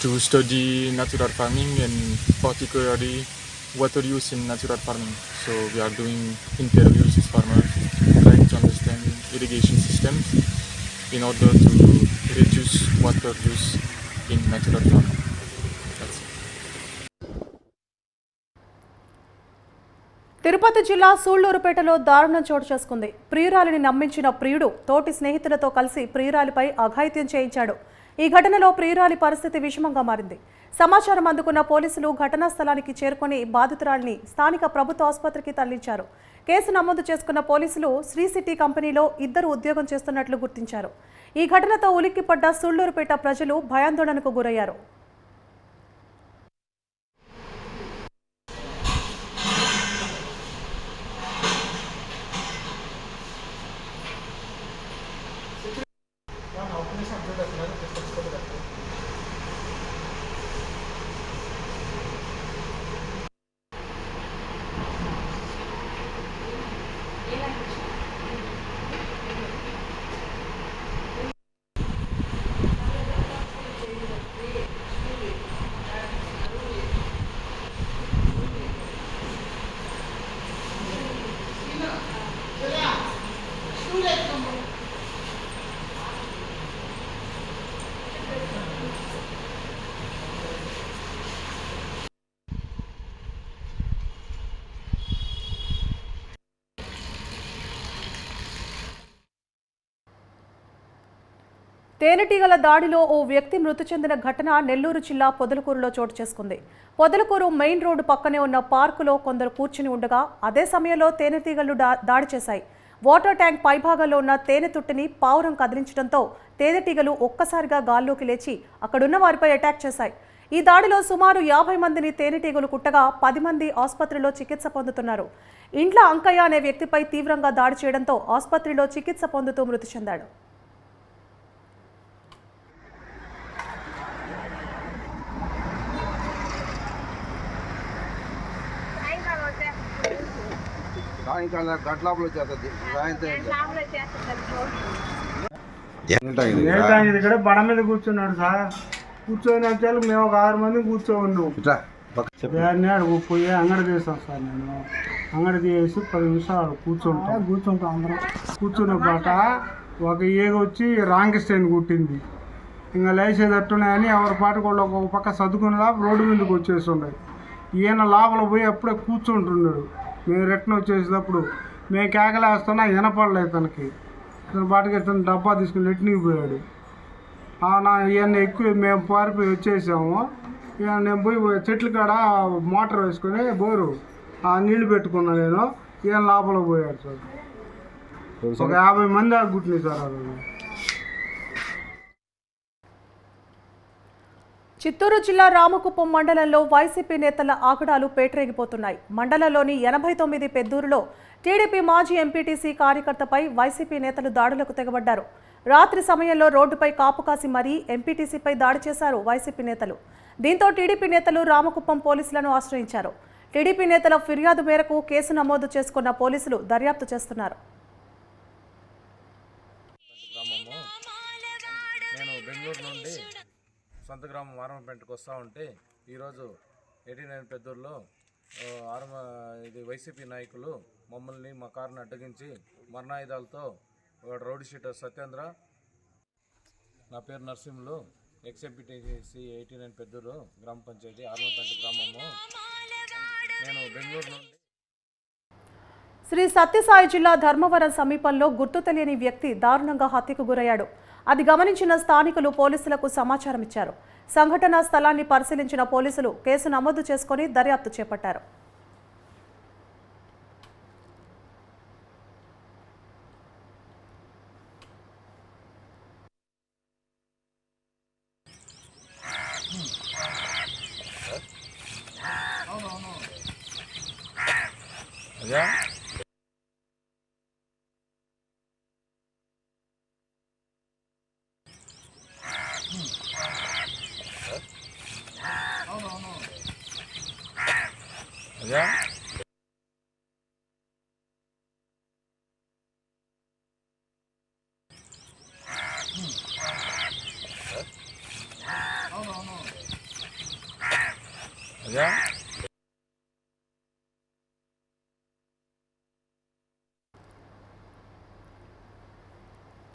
To study natural farming and particularly water use in natural farming. So we are doing interviews with farmers, trying to understand irrigation systems in order to reduce water use in natural farming. That's it. Tirupati జిల్లా సూళ్లూరుపేటలో దారుణం చోటు చేసుకుంది. ప్రియురాలిని నమ్మించిన ప్రియుడు తోటి స్నేహితులతో కలిసి ప్రియురాలిపై అఘాయిత్యం చేయించాడు. ఈ ఘటనలో ప్రియురాలి పరిస్థితి విషమంగా మారింది. సమాచారం అందుకున్న పోలీసులు ఘటనా స్థలానికి చేరుకొని బాధితురాలిని స్థానిక ప్రభుత్వ ఆసుపత్రికి తరలించారు. కేసు నమోదు చేసుకున్న పోలీసులు శ్రీ సిటీ కంపెనీలో 2 ఉద్యోగం చేస్తున్నట్లు గుర్తించారు. ఈ ఘటనతో ఉలిక్కిపడ్డ సూళ్లూరుపేట ప్రజలు భయాందోళనకు గురయ్యారు. తేనెటీగల దాడిలో ఓ వ్యక్తి మృతి చెందిన ఘటన నెల్లూరు జిల్లా పొదలకూరులో చోటు చేసుకుంది. పొదలకూరు మెయిన్ రోడ్డు పక్కనే ఉన్న పార్కులో కొందరు కూర్చుని ఉండగా అదే సమయంలో తేనెటీగలు దాడి చేశాయి. వాటర్ ట్యాంక్ పైభాగంలో ఉన్న తేనె తుట్టిని పావురం కదిలించడంతో తేనెటీగలు ఒక్కసారిగా గాల్లోకి లేచి అక్కడున్న వారిపై అటాక్ చేశాయి. ఈ దాడిలో సుమారు 50 మందిని తేనెటీగలు కుట్టగా 10 మంది ఆసుపత్రిలో చికిత్స పొందుతున్నారు. ఇంట్ల అంకయ్య అనే వ్యక్తిపై తీవ్రంగా దాడి చేయడంతో ఆసుపత్రిలో చికిత్స పొందుతూ మృతి చెందాడు. ఇక్కడ బడ మీద కూర్చున్నాడు సార్. కూర్చొని వచ్చారు మేము ఒక 6 మంది కూర్చోన్నాం. అడుగు పోయి అంగడి తీసాం సార్. నేను అంగడి తీసి 10 నిమిషాలు కూర్చుంటాం అందరం. కూర్చున్న పాట ఒక ఈగ వచ్చి రాంకిస్టైన్ కుట్టింది. ఇంకా లేచేటట్టున్నాయని ఎవరి పాటకు వాళ్ళు ఒక పక్క సర్దుకుని రోడ్డు మీదకి వచ్చేసి ఉన్నాయి. ఈయన లోపల పోయి అప్పుడే కూర్చుంటున్నాడు. మేము రిటర్న్ వచ్చేసేటప్పుడు మేము కేకలేస్తున్నా వినపడలేదు తనకి. తన పాటకి తను డబ్బా తీసుకుని లెట్నికి పోయాడు. ఇవన్నీ ఎక్కువ మేము పారిపోయి వచ్చేసాము. ఇక నేను పోయి చెట్ల కాడ మోటార్ వేసుకొని బోరు నీళ్లు పెట్టుకున్నా నేను. ఈయన లోపల పోయాడు సార్. ఒక 50 మంది గుట్టినాయి సార్. అది చిత్తూరు జిల్లా రామకుప్పం మండలంలో వైసీపీ నేతల ఆగడాలు పేటరేగిపోతున్నాయి. మండలంలోని 89 పెద్దూరులో టీడీపీ మాజీ ఎంపీటీసీ కార్యకర్తపై వైసీపీ నేతలు దాడులకు తెగబడ్డారు. రాత్రి సమయంలో రోడ్డుపై కాపు కాసి మరీ ఎంపీటీసీపై దాడి చేశారు వైసీపీ నేతలు. దీంతో టీడీపీ నేతలు రామకుప్పం పోలీసులను ఆశ్రయించారు. టీడీపీ నేతల ఫిర్యాదు మేరకు కేసు నమోదు చేసుకున్న పోలీసులు దర్యాప్తు చేస్తున్నారు. నేను బెంగళూరు నుండి సొంత గ్రామం ఆర్మపేటకు వస్తూ ఉంటే ఈరోజు 89 పెద్దూరులో ఇది వైసీపీ నాయకులు మమ్మల్ని మా కారుని అడ్డగించి మరణాయుధాలతో రౌడీ షీటర్ సత్యేంద్ర, నా పేరు నరసింహులు, ఎక్స్ఎంపీటీసీ 89 పెద్దూరు గ్రామ పంచాయతీ ఆర్మపేట గ్రామము. నేను బెంగళూరు నుండి శ్రీ సత్యసాయి జిల్లా ధర్మవరం సమీపంలో గుర్తు తెలియని వ్యక్తి దారుణంగా హత్యకు గురయ్యాడు. అది గమనించిన స్థానికులు పోలీసులకు సమాచారం ఇచ్చారు. సంఘటనా స్థలాన్ని పరిశీలించిన పోలీసులు కేసు నమోదు చేసుకుని దర్యాప్తు చేపట్టారు.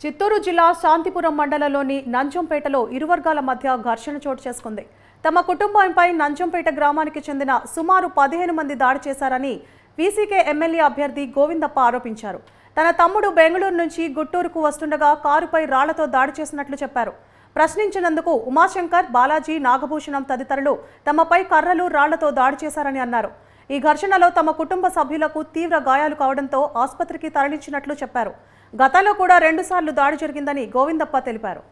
చిత్తూరు జిల్లా శాంతిపురం మండలంలోని నంజంపేటలో ఇరు వర్గాల మధ్య ఘర్షణ చోటు చేసుకుంది. తమ కుటుంబంపై నంజంపేట గ్రామానికి చెందిన సుమారు 15 మంది దాడి చేశారని వీసీకే ఎమ్మెల్యే అభ్యర్థి గోవిందప్ప ఆరోపించారు. తన తమ్ముడు బెంగళూరు నుంచి గుట్టూరుకు వస్తుండగా కారుపై రాళ్లతో దాడి చేసినట్లు చెప్పారు. ప్రశ్నించినందుకు ఉమాశంకర్, బాలాజీ, నాగభూషణం తదితరులు తమపై కర్రలు, రాళ్లతో దాడి చేశారని అన్నారు. ఈ ఘర్షణలో తమ కుటుంబ సభ్యులకు తీవ్ర గాయాలు కావడంతో ఆసుపత్రికి తరలించినట్లు చెప్పారు. గతంలో కూడా 2 సార్లు దాడి జరిగిందని గోవిందప్ప తెలిపారు.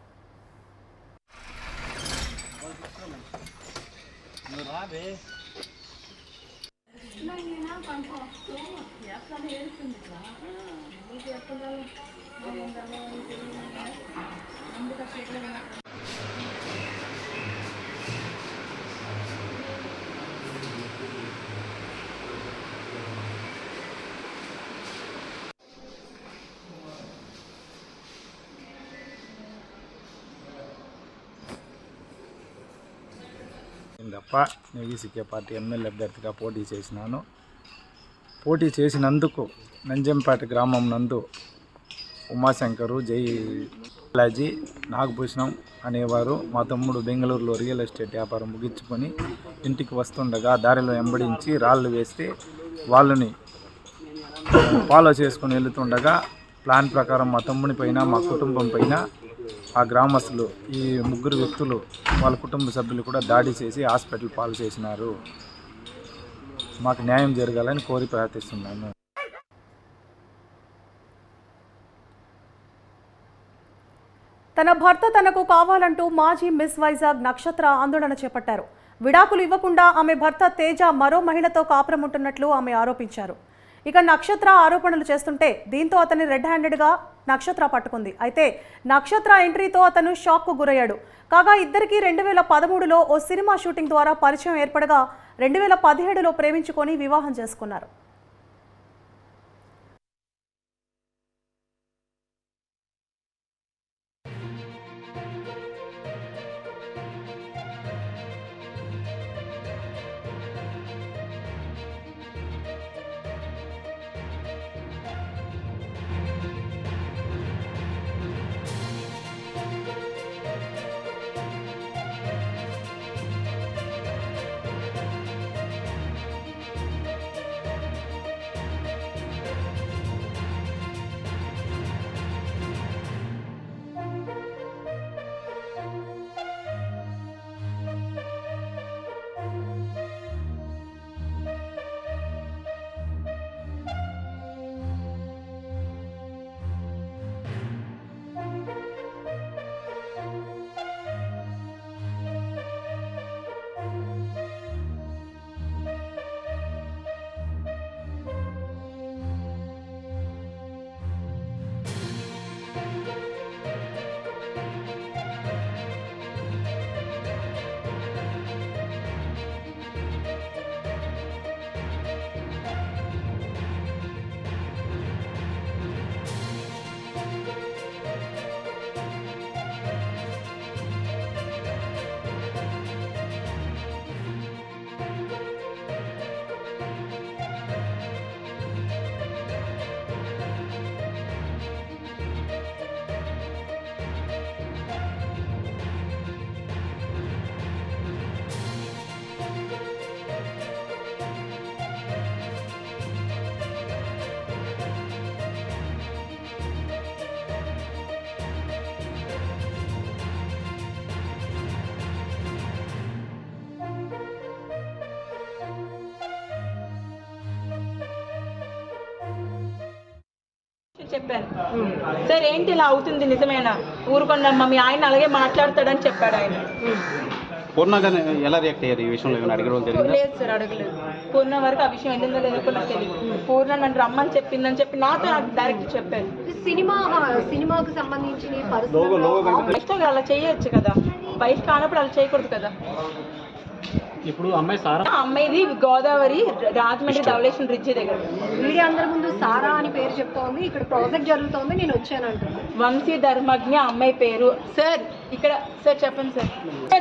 నేను వీసీకే పార్టీ ఎమ్మెల్యే అభ్యర్థిగా పోటీ చేసినాను. పోటీ చేసినందుకు నంజంపేట గ్రామం నందు ఉమాశంకరు, బాలాజీ, నాగభూషణం అనేవారు మా తమ్ముడు బెంగళూరులో రియల్ ఎస్టేట్ వ్యాపారం ముగించుకొని ఇంటికి వస్తుండగా దారిలో వెంబడించి రాళ్ళు వేస్తే వాళ్ళని ఫాలో చేసుకుని వెళుతుండగా ప్లాన్ ప్రకారం మా తమ్ముని పైన, మా కుటుంబం పైన ఆ గ్రామస్తులు ఈ 3 వ్యక్తులు వాళ్ళ కుటుంబ సభ్యులు కూడా దాడి చేసి హాస్పిటల్ పాలు చేసినారు. మాకు న్యాయం జరగాలని కోరి ప్రార్థిస్తున్నాను. తన భర్త తనకు కావాలంటూ మాజీ మిస్ వైజాగ్ నక్షత్ర ఆందోళన చేపట్టారు. విడాకులు ఇవ్వకుండా ఆమె భర్త తేజ మరో మహిళతో కాపురం ఉంటున్నట్లు ఆమె ఆరోపించారు. ఇక నక్షత్ర ఆరోపణలు చేస్తుంటే దీంతో అతన్ని రెడ్ హ్యాండెడ్గా నక్షత్ర పట్టుకుంది. అయితే నక్షత్ర ఎంట్రీతో అతను షాక్కు గురయ్యాడు. కాగా ఇద్దరికి 2013లో ఓ సినిమా షూటింగ్ ద్వారా పరిచయం ఏర్పడగా 2017లో ప్రేమించుకొని వివాహం చేసుకున్నారు. చెప్పాను. సార్ ఏంటి ఇలా అవుతుంది, నిజమేనా, ఊరుకొండమ్మా మీ ఆయన అలాగే మాట్లాడతాడని చెప్పాడు ఆయన. పూర్ణగానే ఎలా రియాక్ట్ అయ్యారు ఈ విషయంలో? ఏమైనా అడగడం జరిగిందా? లేదు సార్, అడగలేదు. పూర్ణ వరకు ఆ విషయం ఎందులో లేదో నాకు తెలియదు. పూర్ణ నన్ను రమ్మని చెప్పిందని చెప్పి నాతో డైరెక్ట్ చెప్పారు. సినిమాకు సంబంధించిన అలా చేయొచ్చు కదా, వైఫ్ కానప్పుడు అలా చేయకూడదు కదా. ఇప్పుడు అమ్మాయి సారా, అమ్మాయిది గోదావరి రాజమండ్రి ధవళేశ్వరం బ్రిడ్జి దగ్గర. మీడియా అందరి ముందు సారా అని పేరు చెప్తోంది, ఇక్కడ ప్రాజెక్ట్ జరుగుతోంది, నేను వచ్చాను అంటున్నాను. వంశీ ధర్మజ్ఞ అమ్మాయి పేరు. సార్ ఇక్కడ సార్ చెప్పండి సార్.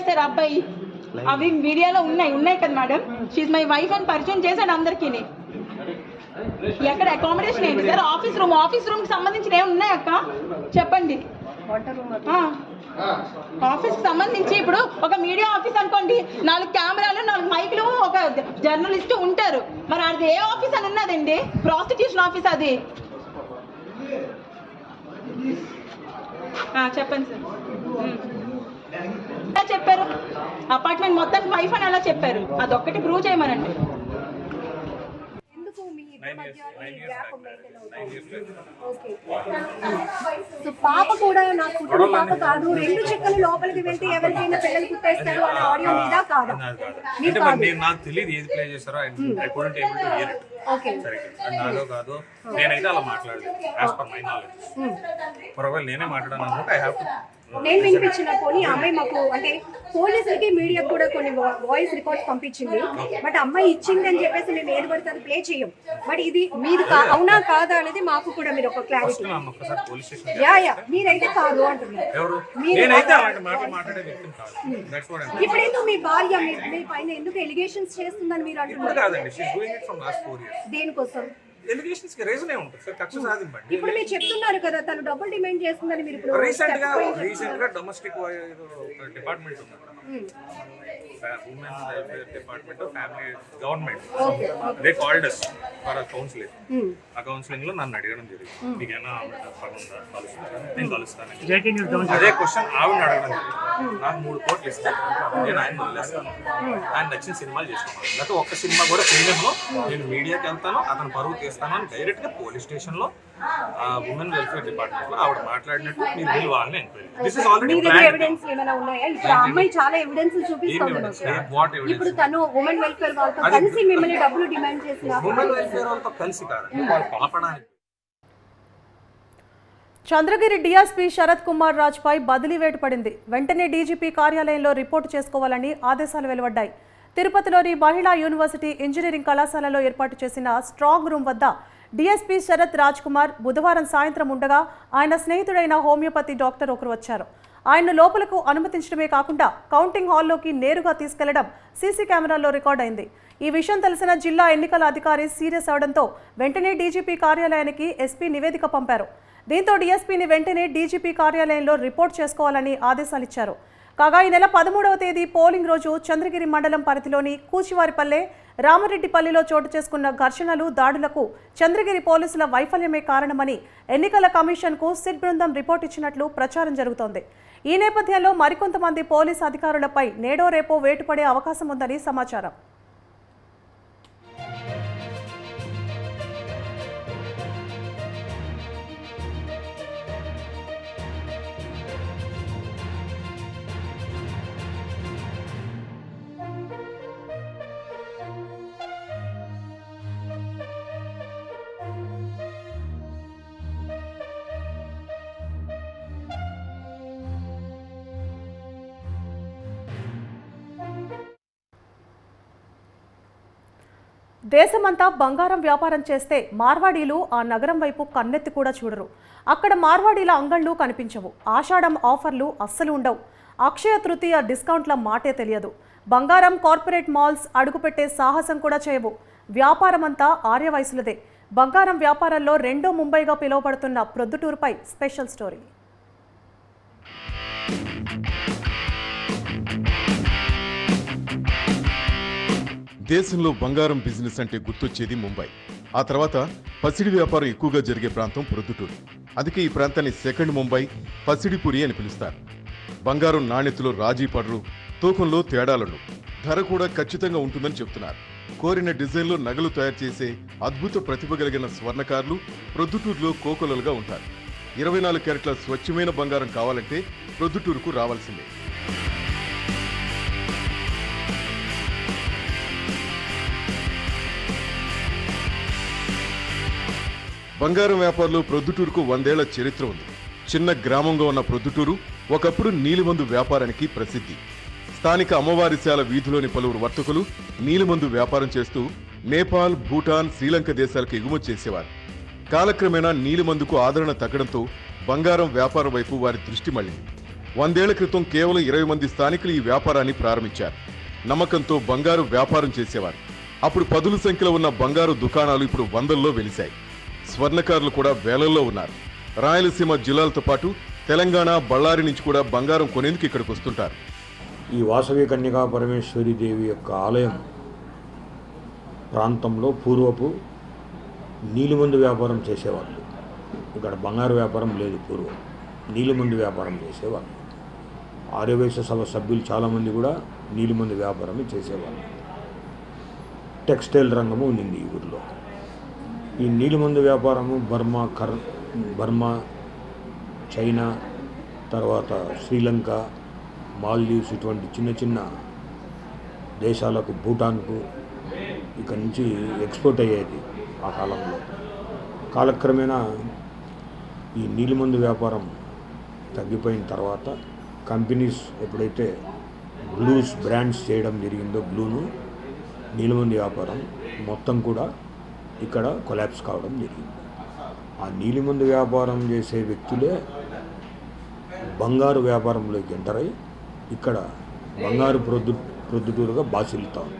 సార్ అబ్బాయి అవి మీడియాలో ఉన్నాయి కదా మేడం. షీజ్ మై వైఫ్ అని పరిచయం చేశాడు అందరికీ. ఎక్కడ అకామిడేషన్ ఏంటి సార్? ఆఫీస్ రూమ్ కి సంబంధించిన ఏమి ఉన్నాయి అక్క చెప్పండి. ఆఫీస్ కి సంబంధించి ఇప్పుడు ఒక మీడియా ఆఫీస్ అనుకోండి, 4 కెమెరాలు 4 మైకులు ఒక జర్నలిస్ట్ ఉంటారు. మరి అది ఏ ఆఫీస్ అని ఉన్నదండి? ప్రాస్టిట్యూషన్ ఆఫీస్ అది. చెప్పండి సార్. చెప్పారు అపార్ట్మెంట్ మొత్తానికి వైఫ్ అని అలా చెప్పారు. అదొక్కటి ప్రూవ్ చేయమనండి. సో పాప కూడా నాకు పుట్టిన పాప కాదు, 2 చెక్కలు లోపలికి వెళ్తే ఎవరికైనా పిల్లలు పుట్టేస్తారు అనే ఆడియో మీద కాదు. నాకు తెలియదు ఏది ప్లే చేస్తారో. I couldn't able to hear it. నాదో కాదు, నేనైతే అలా మాట్లాడలేదు యాజ్ పర్ మై నాలెడ్జ్. ఒకవేళ నేనే మాట్లాడాను అనుకుంటే ఐ హావ్ టు. నేను వినిపించిన పోనీ అమ్మాయి మాకు అంటే పోలీసులకి మీడియా కూడా కొన్ని వాయిస్ రికార్డ్స్ పంపించింది. బట్ అమ్మాయి ఇచ్చింది అని చెప్పేసి మేము ఏది పడితే అది ప్లే చేయం. బట్ ఇది మీరు అవునా కాదా అనేది మాకు కూడా మీరు ఒక క్లారిటీ. మీరైతే కాదు అంటున్నారు. ఇప్పుడు ఎందుకు మీ భార్య మీ పైన ఎందుకు ఎలిగేషన్స్ చేస్తుందని మీరు అంటున్నారు? దేనికోసం? ఎలిగేషన్స్ కి రీజన్ ఉంటుంది సార్, కక్ష సాధింపండి. ఇప్పుడు మీరు చెప్తున్నారు కదా తను డబుల్ డిమాండ్ చేస్తుందని. మీరు ఇప్పుడు రీసెంట్ గా డొమెస్టిక్ డిపార్ట్మెంట్ ఉంది, women welfare department, family government, they called us for a counseling. ఆ కౌన్సిలింగ్ లో నన్ను అడగడం జరిగింది, మీకేనా నేను కలుస్తాను. అదే క్వశ్చన్ ఆవిడ అడగడం జరిగింది. నాకు 3 కోట్లు ఇస్తాను, నేను ఆయన వదిలేస్తాను, ఆయన నచ్చిన సినిమాలు చేసుకున్నాను. లేకపోతే ఒక్క సినిమా కూడా చేయడంలో నేను మీడియాకి వెళ్తాను, అతను పరువు తీస్తాను అని డైరెక్ట్ గా పోలీస్ స్టేషన్ లో ఉమెన్ వెల్ఫేర్ డిపార్ట్మెంట్ లో ఆవిడ మాట్లాడినట్టు మీరు వీళ్ళు వాళ్ళని enquiry. This is already evidence ఏమైనా ఉన్నాయా? ఇప్పుడు అమ్మాయి చాలా ఎవిడెన్స్ చూపిస్తుంది. ఇప్పుడు తను ఉమెన్ వెల్ఫేర్ వాళ్ళతో కలిసి మిమ్మల్ని డబ్బులు డిమాండ్ చేసిన ఉమెన్ వెల్ఫేర్ వాళ్ళతో కలిసి కాదండి, వాళ్ళు పాపడానికి. చంద్రగిరి డీఎస్పీ శరత్ కుమార్ రాజ్ పై బదిలీ వేటు పడింది. వెంటనే డీజీపీ కార్యాలయంలో రిపోర్టు చేసుకోవాలని ఆదేశాలు వెలువడ్డాయి. తిరుపతిలోని మహిళా యూనివర్సిటీ ఇంజనీరింగ్ కళాశాలలో ఏర్పాటు చేసిన స్ట్రాంగ్ రూమ్ వద్ద డీఎస్పీ శరత్ రాజ్ కుమార్ బుధవారం సాయంత్రం ఉండగా ఆయన స్నేహితుడైన హోమియోపతి డాక్టర్ ఒకరు వచ్చారు. ఆయన్ను లోపలకు అనుమతించడమే కాకుండా కౌంటింగ్ హాల్లోకి నేరుగా తీసుకెళ్లడం సీసీ కెమెరాల్లో రికార్డైంది. ఈ విషయం తెలిసిన జిల్లా ఎన్నికల అధికారి సీరియస్ అవడంతో వెంటనే డీజీపీ కార్యాలయానికి ఎస్పీ నివేదిక పంపారు. దీంతో డీఎస్పీని వెంటనే డీజీపీ కార్యాలయంలో రిపోర్ట్ చేసుకోవాలని ఆదేశాలిచ్చారు. కాగా ఈ నెల 13వ తేదీ పోలింగ్ రోజు చంద్రగిరి మండలం పరిధిలోని కూచివారిపల్లె, రామరెడ్డిపల్లిలో చోటు చేసుకున్న ఘర్షణలు, దాడులకు చంద్రగిరి పోలీసుల వైఫల్యమే కారణమని ఎన్నికల కమిషన్కు సిట్ బృందం రిపోర్ట్ ఇచ్చినట్లు ప్రచారం జరుగుతోంది. ఈ నేపథ్యంలో మరికొంతమంది పోలీసు అధికారులపై నేడో రేపో వేటు పడే అవకాశం ఉందని సమాచారం. దేశమంతా బంగారం వ్యాపారం చేస్తే మార్వాడీలు ఆ నగరం వైపు కన్నెత్తి కూడా చూడరు. అక్కడ మార్వాడీల అంగళ్ళు కనిపించవు. ఆషాఢం ఆఫర్లు అస్సలు ఉండవు. అక్షయ తృతీయ డిస్కౌంట్ల మాటే తెలియదు. బంగారం కార్పొరేట్ మాల్స్ అడుగుపెట్టే సాహసం కూడా చేయవు. వ్యాపారం అంతా ఆర్యవయసులదే. బంగారం వ్యాపారంలో రెండో ముంబైగా పిలువబడుతున్న ప్రొద్దుటూరుపై స్పెషల్ స్టోరీ. దేశంలో బంగారం బిజినెస్ అంటే గుర్తొచ్చేది ముంబై. ఆ తర్వాత పసిడి వ్యాపారం ఎక్కువగా జరిగే ప్రాంతం ప్రొద్దుటూరు. అందుకే ఈ ప్రాంతాన్ని సెకండ్ ముంబై, పసిడిపురి అని పిలుస్తారు. బంగారం నాణ్యతలో రాజీ పడరు, తూకంలో తేడాలను, ధర కూడా ఖచ్చితంగా ఉంటుందని చెప్తున్నారు. కోరిన డిజైన్లో నగలు తయారు చేసే అద్భుత ప్రతిభ కలిగిన స్వర్ణకారులు ప్రొద్దుటూరులో కోకొలలుగా ఉంటారు. 24 క్యారెట్ల స్వచ్ఛమైన బంగారం కావాలంటే ప్రొద్దుటూరుకు రావాల్సిందే. బంగారం వ్యాపారంలో ప్రొద్దుటూరుకు 100 ఏళ్ల చరిత్ర ఉంది. చిన్న గ్రామంగా ఉన్న ప్రొద్దుటూరు ఒకప్పుడు నీలిమందు వ్యాపారానికి ప్రసిద్ధి. స్థానిక అమ్మవారిశాల వీధిలోని పలువురు వర్తకులు నీలిమందు వ్యాపారం చేస్తూ నేపాల్, భూటాన్, శ్రీలంక దేశాలకు ఎగుమతి చేసేవారు. కాలక్రమేణా నీలిమందుకు ఆదరణ తగ్గడంతో బంగారం వ్యాపారం వైపు వారి దృష్టి మళ్లింది. 100 ఏళ్ల క్రితం కేవలం 20 మంది స్థానికులు ఈ వ్యాపారాన్ని ప్రారంభించారు. నమ్మకంతో బంగారు వ్యాపారం చేసేవారు. అప్పుడు పదుల సంఖ్యలో ఉన్న బంగారు దుకాణాలు ఇప్పుడు 100ల్లో వెలిశాయి. స్వర్ణకారులు కూడా వేలల్లో ఉన్నారు. రాయలసీమ జిల్లాలతో పాటు తెలంగాణ, బళ్ళారి నుంచి కూడా బంగారం కొనేందుకు ఇక్కడికి వస్తుంటారు. ఈ వాసవి కన్యకా పరమేశ్వరి దేవి యొక్క ఆలయం ప్రాంతంలో పూర్వపు నీలిమందు వ్యాపారం చేసేవాళ్ళు. ఇక్కడ బంగారు వ్యాపారం లేదు. పూర్వం నీలిమందు వ్యాపారం చేసేవాళ్ళు. ఆర్యవైశ్య సభ సభ్యులు చాలామంది కూడా నీలిమందు వ్యాపారమే చేసేవాళ్ళు. టెక్స్టైల్ రంగము ఉండింది ఈ ఊరిలో. ఈ నీలిమందు వ్యాపారము బర్మా, చైనా, తర్వాత శ్రీలంక, మాల్దీవ్స్ ఇటువంటి చిన్న చిన్న దేశాలకు, భూటాన్కు ఇక్కడి నుంచి ఎక్స్పోర్ట్ అయ్యేది ఆ కాలంలో. కాలక్రమేణా ఈ నీలిమందు వ్యాపారం తగ్గిపోయిన తర్వాత కంపెనీస్ ఎప్పుడైతే బ్లూస్ బ్రాండ్స్ చేయడం జరిగిందో, బ్లూను నీలిమందు వ్యాపారం మొత్తం కూడా ఇక్కడ కొలాప్స్ కావడం జరిగింది. ఆ నీలిమందు వ్యాపారం చేసే వ్యక్తులే బంగారు వ్యాపారంలోకి ఎంటర్ అయ్యి ఇక్కడ బంగారు ప్రొద్దుటూరుగా బాసిల్లుతా ఉంది.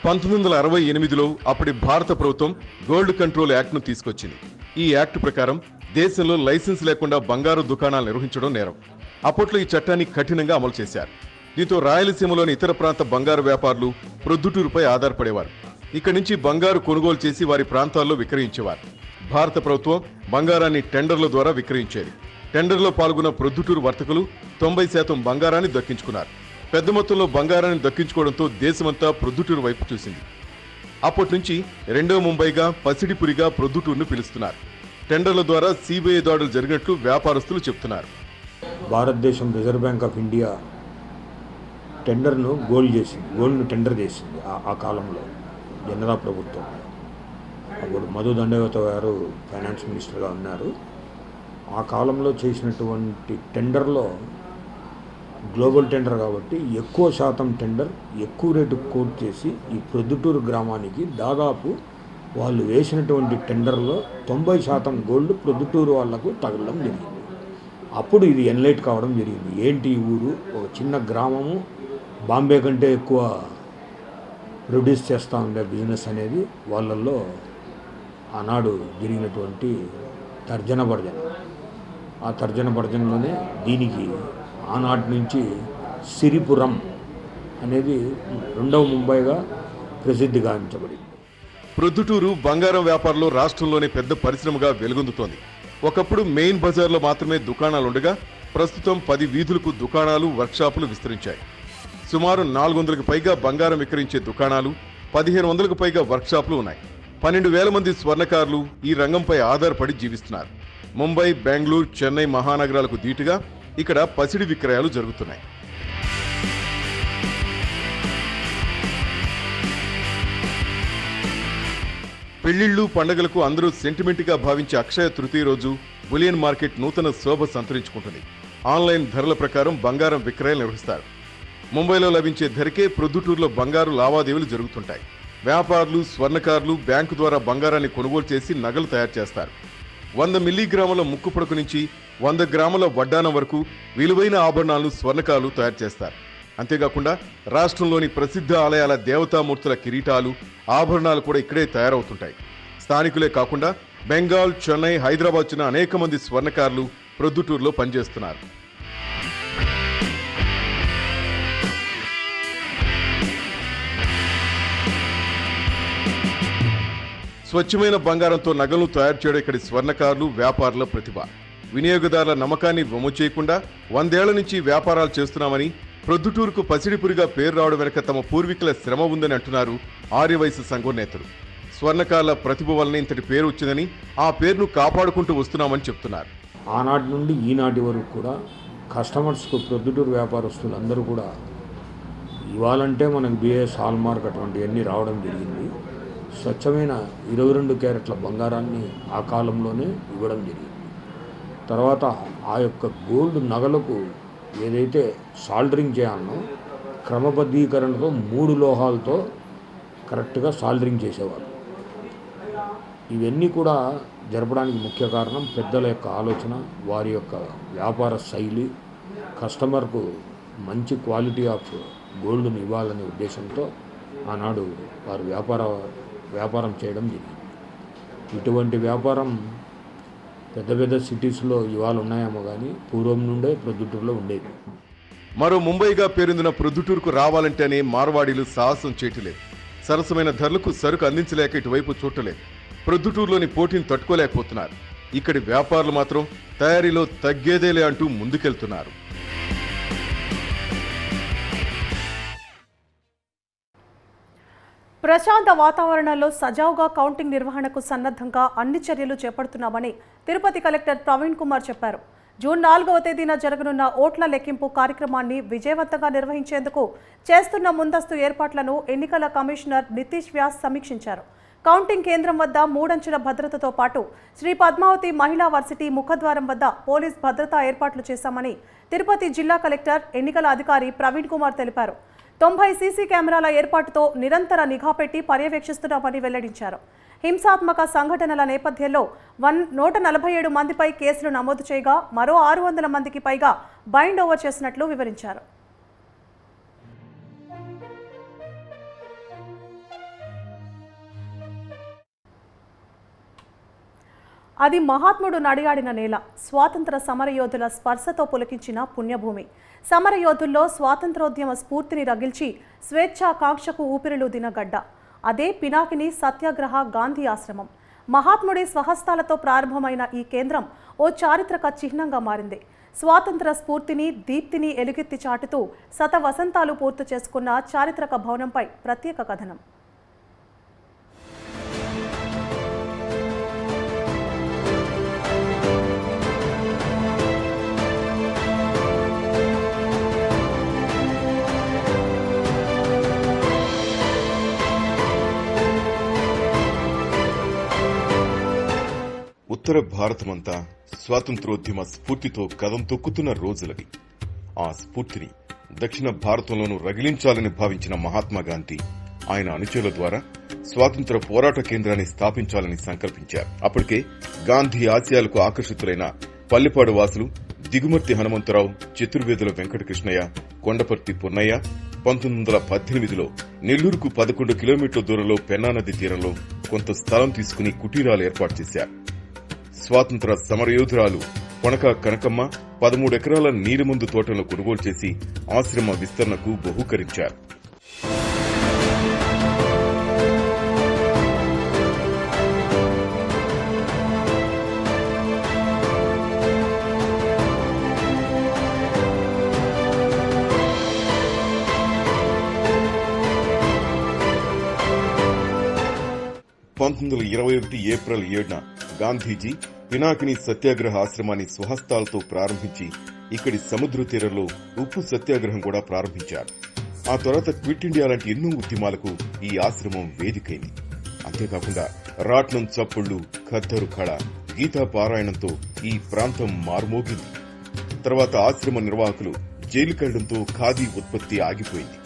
1968లో అప్పటి భారత ప్రభుత్వం గోల్డ్ కంట్రోల్ యాక్ట్ను తీసుకొచ్చింది. ఈ యాక్ట్ ప్రకారం దేశంలో లైసెన్స్ లేకుండా బంగారు దుకాణాలు నిర్వహించడం నేరం. అప్పట్లో ఈ చట్టాన్ని కఠినంగా అమలు చేశారు. దీంతో రాయలసీమలోని ఇతర ప్రాంత బంగారు వ్యాపారులు ప్రొద్దుటూరుపై ఆధారపడేవారు. ఇక్కడి నుంచి బంగారు కొనుగోలు చేసి వారి ప్రాంతాల్లో విక్రయించేవారు. భారత ప్రభుత్వం బంగారాన్ని టెండర్ల ద్వారా విక్రయించేది. టెండర్లో పాల్గొన్న ప్రొద్దుటూరు వర్తకులు 90% బంగారాన్ని దక్కించుకున్నారు. పెద్ద మొత్తంలో బంగారాన్ని దక్కించుకోవడంతో దేశమంతా ప్రొద్దుటూరు వైపు చూసింది. అప్పటి నుంచి రెండో ముంబైగా, పసిడిపురిగా ప్రొద్దుటూరును పిలుస్తున్నారు. టెండర్ల ద్వారా సిబిఐ దాడులు జరిగినట్లు వ్యాపారస్తులు చెబుతున్నారు. భారతదేశం రిజర్వ్ బ్యాంక్ ఆఫ్ ఇండియా గోల్డ్ను టెండర్ చేసింది ఆ కాలంలో జనరా ప్రభుత్వం. అప్పుడు మధు దండవత గారు ఫైనాన్స్ మినిస్టర్గా ఉన్నారు. ఆ కాలంలో చేసినటువంటి టెండర్లో గ్లోబల్ టెండర్ కాబట్టి ఎక్కువ శాతం టెండర్ ఎక్కువ రేటు కోట్ చేసి ఈ ప్రొద్దుటూరు గ్రామానికి దాదాపు వాళ్ళు వేసినటువంటి టెండర్లో 90% గోల్డ్ ప్రొద్దుటూరు వాళ్లకు తగలడం జరిగింది. అప్పుడు ఇది ఎన్లైట్ కావడం జరిగింది. ఏంటి ఈ ఊరు ఒక చిన్న గ్రామము, బాంబే కంటే ఎక్కువ ప్రొడ్యూస్ చేస్తూ ఉండే బిజినెస్ అనేది వాళ్ళల్లో ఆనాడు జరిగినటువంటి తర్జన భర్జన. ఆ తర్జన భర్జనలోనే దీనికి ఆనాటి నుంచి సిరిపురం అనేది రెండవ ముంబైగా ప్రసిద్ధి గావించబడింది. ప్రొద్దుటూరు బంగారం వ్యాపారంలో రాష్ట్రంలోనే పెద్ద పరిశ్రమగా వెలుగొందుతోంది. ఒకప్పుడు మెయిన్ బజార్లో మాత్రమే దుకాణాలుండగా ప్రస్తుతం 10 వీధులకు దుకాణాలు, వర్క్షాపులు విస్తరించాయి. సుమారు 400కు పైగా బంగారం విక్రయించే దుకాణాలు, 1500కు పైగా వర్క్షాపులు ఉన్నాయి. 12,000 మంది స్వర్ణకారులు ఈ రంగంపై ఆధారపడి జీవిస్తున్నారు. ముంబై, బెంగళూరు, చెన్నై మహానగరాలకు ధీటుగా ఇక్కడ పసిడి విక్రయాలు జరుగుతున్నాయి. పెళ్లిళ్లు, పండుగలకు అందరూ సెంటిమెంట్గా భావించే అక్షయ తృతీయ రోజు బులియన్ మార్కెట్ నూతన శోభ సంతరించుకుంటుంది. ఆన్లైన్ ధరల ప్రకారం బంగారం విక్రయాలు నిర్వహిస్తారు. ముంబైలో లభించే ధరకే ప్రొద్దుటూరులో బంగారు లావాదేవీలు జరుగుతుంటాయి. వ్యాపారులు, స్వర్ణకారులు బ్యాంకు ద్వారా బంగారాన్ని కొనుగోలు చేసి నగలు తయారు చేస్తారు. 100 మిల్లీగ్రాముల ముక్కు పొడకు నుంచి 100 గ్రాముల వడ్డానం వరకు విలువైన ఆభరణాలను స్వర్ణకారులు తయారు చేస్తారు. అంతేకాకుండా రాష్ట్రంలోని ప్రసిద్ధ ఆలయాల దేవతామూర్తుల కిరీటాలు, ఆభరణాలు కూడా ఇక్కడే తయారవుతుంటాయి. స్థానికులే కాకుండా బెంగాల్, చెన్నై, హైదరాబాద్ చెందిన అనేక మంది స్వర్ణకారులు ప్రొద్దుటూరులో పనిచేస్తున్నారు. స్వచ్ఛమైన బంగారంతో నగలు తయారు చేయడం ఇక్కడి స్వర్ణకారులు, వ్యాపారుల ప్రతిభ. వినియోగదారుల నమ్మకాన్ని వమ్ము చేయకుండా 100 ఏళ్ల నుంచి వ్యాపారాలు చేస్తున్నామని ప్రొద్దుటూరుకు పసిడిపురిగా పేరు రావడం వెనుక తమ పూర్వీకుల శ్రమ ఉందని అంటున్నారు ఆర్యవైశ్య సంఘం నేతలు. స్వర్ణకారుల ప్రతిభ వలన ఇంతటి పేరు వచ్చిందని, ఆ పేరును కాపాడుకుంటూ వస్తున్నామని చెప్తున్నారు. ఆనాటి నుండి ఈనాటి వరకు కూడా కస్టమర్స్కు ప్రొద్దుటూరు వ్యాపారస్తులందరూ కూడా ఇవ్వాలంటే మనకు బిఎస్ హాల్మార్క్ అటువంటివన్నీ రావడం జరిగింది. స్వచ్ఛమైన 22 క్యారెట్ల బంగారాన్ని ఆ కాలంలోనే ఇవ్వడం జరిగింది. తర్వాత ఆ యొక్క గోల్డ్ నగలకు ఏదైతే సాల్డరింగ్ చేయాలనో క్రమబద్ధీకరణతో 3 లోహాలతో కరెక్ట్గా సాల్డరింగ్ చేసేవారు. ఇవన్నీ కూడా జరపడానికి ముఖ్య కారణం పెద్దల యొక్క ఆలోచన, వారి యొక్క వ్యాపార శైలి, కస్టమర్కు మంచి క్వాలిటీ ఆఫ్ గోల్డ్ని ఇవ్వాలనే ఉద్దేశంతో ఆనాడు వారు వ్యాపారం చేయడం జరిగింది. ఇటువంటి వ్యాపారం పెద్ద పెద్ద సిటీస్లో ఇవాళ ఉన్నాయేమో కానీ పూర్వం నుండే ప్రొద్దుటూరులో ఉండేది. మరో ముంబైగా పేరొందిన ప్రొద్దుటూరుకు రావాలంటేనే మార్వాడీలు సాహసం చేయట్లేదు. సరసమైన ధరలకు సరుకు అందించలేక ఇటువైపు చూడలేదు. ప్రొద్దుటూరులోని పోటీని తట్టుకోలేకపోతున్నారు. ఇక్కడి వ్యాపారులు మాత్రం తయారీలో తగ్గేదేలే అంటూ ముందుకెళ్తున్నారు. ప్రశాంత వాతావరణంలో సజావుగా కౌంటింగ్ నిర్వహణకు సన్నద్ధంగా అన్ని చర్యలు చేపడుతున్నామని తిరుపతి కలెక్టర్ ప్రవీణ్ కుమార్ చెప్పారు. జూన్ 4వ తేదీన జరగనున్న ఓట్ల లెక్కింపు కార్యక్రమాన్ని విజయవంతంగా నిర్వహించేందుకు చేస్తున్న ముందస్తు ఏర్పాట్లను ఎన్నికల కమిషనర్ నితీష్ వ్యాస్ సమీక్షించారు. కౌంటింగ్ కేంద్రం వద్ద 3 అంచెల భద్రతతో పాటు శ్రీ పద్మావతి మహిళా వర్సిటీ ముఖద్వారం వద్ద పోలీస్ భద్రతా ఏర్పాట్లు చేశామని తిరుపతి జిల్లా కలెక్టర్ ఎన్నికల అధికారి ప్రవీణ్ కుమార్ తెలిపారు. 90 సీసీ కెమెరాల ఏర్పాటుతో నిరంతర నిఘా పెట్టి పర్యవేక్షిస్తున్నామని వెల్లడించారు. హింసాత్మక సంఘటనల నేపథ్యంలో 147 మందిపై కేసులు నమోదు చేయగా మరో 600 మందికి పైగా బైండ్ ఓవర్ చేసినట్లు వివరించారు. అది మహాత్ముడు నడియాడిన నేల, స్వాతంత్ర సమరయోధుల స్పర్శతో పులకించిన పుణ్యభూమి. సమరయోధుల్లో స్వాతంత్రోద్యమ స్ఫూర్తిని రగిల్చి స్వేచ్ఛాకాంక్షకు ఊపిరిలూదిన గడ్డ. అదే పినాకిని సత్యాగ్రహ గాంధీ ఆశ్రమం. మహాత్ముడి స్వహస్తాలతో ప్రారంభమైన ఈ కేంద్రం ఓ చారిత్రక చిహ్నంగా మారింది. స్వాతంత్ర స్ఫూర్తిని, దీప్తిని ఎలుగెత్తి చాటుతూ శతవసంతాలు పూర్తి చేసుకున్న చారిత్రక భవనంపై ప్రత్యేక కథనం. ఉత్తర భారతమంతా స్వాతంత్రోద్యమ స్ఫూర్తితో కదం తొక్కుతున్న రోజులవి. ఆ స్ఫూర్తిని దక్షిణ భారతంలోనూ రగిలించాలని భావించిన మహాత్మా గాంధీ ఆయన అనుచరుల ద్వారా స్వాతంత్ర పోరాట కేంద్రాన్ని స్థాపించాలని సంకల్పించారు. అప్పటికే గాంధీ ఆశయాలకు ఆకర్షితులైన పల్లెపాడు వాసులు దిగుమర్తి హనుమంతరావు, చతుర్వేదుల వెంకటకృష్ణయ్య, కొండపర్తి పున్నయ్య 1918లో నెల్లూరుకు 11 కిలోమీటర్ల దూరంలో పెన్నా నది తీరంలో కొంత స్థలం తీసుకుని కుటీరాలు ఏర్పాటు చేశారు. స్వాతంత్ర సమరయోధురాలు పొనక కనకమ్మ 13 ఎకరాల నీలిమందు తోటలను కొనుగోలు చేసి ఆశ్రమ విస్తరణకు బహూకరించారు. ఏప్రిల్ 7న గాంధీజీ పినాకిని సత్యాగ్రహ ఆశ్రమాన్ని స్వహస్తాలతో ప్రారంభించి ఇక్కడి సముద్ర తీరంలో ఉప్పు సత్యాగ్రహం కూడా ప్రారంభించారు. ఆ తర్వాత క్విట్ ఇండియా లాంటి ఎన్నో ఉద్యమాలకు ఈ ఆశ్రమం వేదికైంది. అంతేకాకుండా రాట్నం చప్పుళ్లు, ఖద్దరు కళ, గీతా పారాయణంతో ఈ ప్రాంతం మారుమోగింది. తర్వాత ఆశ్రమ నిర్వాహకులు జైలుకెళ్లడంతో ఖాదీ ఉత్పత్తి ఆగిపోయింది.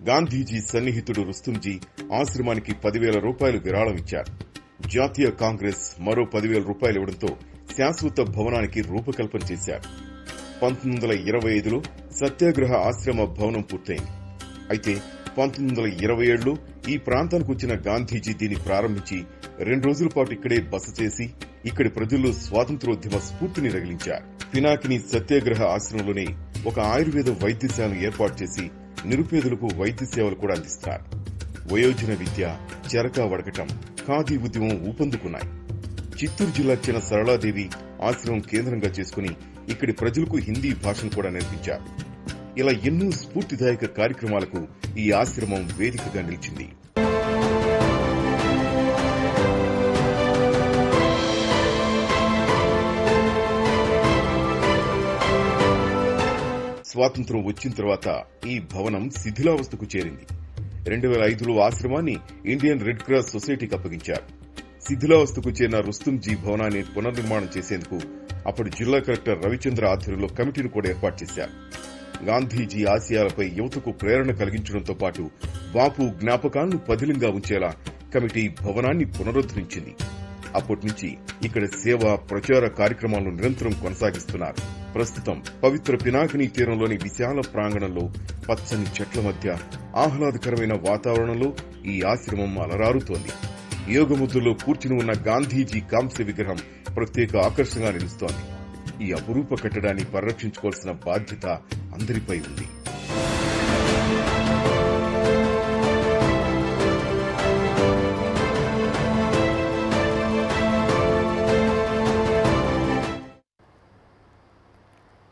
గాంధీజీ సన్నిహితుడు రుస్తుంజీ ఆశ్రమానికి 10,000 రూపాయలు విరాళం ఇచ్చారు. జాతీయ కాంగ్రెస్ మరో 10,000 రూపాయలు ఇవ్వడంతో శాశ్వత భవనానికి రూపకల్పన చేశారు. 1925లో సత్యాగ్రహ ఆశ్రమ భవనం పూర్తయింది. అయితే 1927లో ఈ ప్రాంతానికి వచ్చిన గాంధీజీ దీన్ని ప్రారంభించి 2 రోజుల పాటు ఇక్కడే బస చేసి ఇక్కడి ప్రజల్లో స్వాతంత్రోద్యమ స్ఫూర్తిని రగిలించారు. పినాకిని సత్యాగ్రహ ఆశ్రమంలోనే ఒక ఆయుర్వేద వైద్యశాలను ఏర్పాటు చేసి నిరుపేదలకు వైద్య సేవలు కూడా అందిస్తున్నారు. వయోజన విద్య, చెరకా వడకటం, ఖాదీ ఉద్యమం ఊపందుకున్నాయి. చిత్తూరు జిల్లా చెందిన సరళాదేవి ఆశ్రమం కేంద్రంగా చేసుకుని ఇక్కడి ప్రజలకు హిందీ భాషను కూడా నేర్పించారు. ఇలా ఎన్నో స్ఫూర్తిదాయక కార్యక్రమాలకు ఈ ఆశ్రమం వేదికగా నిలిచింది. స్వాతంత్ర్యం వచ్చిన తర్వాత ఈ భవనం శిథిలావస్థకు చేరింది. 2005లో ఆశ్రమాన్ని ఇండియన్ రెడ్ క్రాస్ సొసైటీకి అప్పగించారు. శిథిలావస్థకు చేరిన రుస్తుంజీ భవనాన్ని పునర్నిర్మాణం చేసేందుకు అప్పుడు జిల్లా కలెక్టర్ రవిచంద్ర ఆధ్వర్యంలో కమిటీని కూడా ఏర్పాటు చేశారు. గాంధీజీ ఆశయాలపై యువతకు ప్రేరణ కలిగించడంతో పాటు బాపు జ్ఞాపకాలను పదిలంగా ఉంచేలా కమిటీ భవనాన్ని పునరుద్దరించింది. అప్పటి నుంచి ఇక్కడ సేవ, ప్రచార కార్యక్రమాలను నిరంతరం కొనసాగిస్తున్నారు. ప్రస్తుతం పవిత్ర పినాకిని తీరంలోని విశాల ప్రాంగణంలో పచ్చని చెట్ల మధ్య ఆహ్లాదకరమైన వాతావరణంలో ఈ ఆశ్రమం అలరారుతోంది. యోగముద్రలో కూర్చుని ఉన్న గాంధీజీ కాంస్య విగ్రహం ప్రత్యేక ఆకర్షణగా నిలుస్తోంది. ఈ అపురూప కట్టడాన్ని పరిరక్షించుకోవాల్సిన బాధ్యత అందరిపై ఉంది.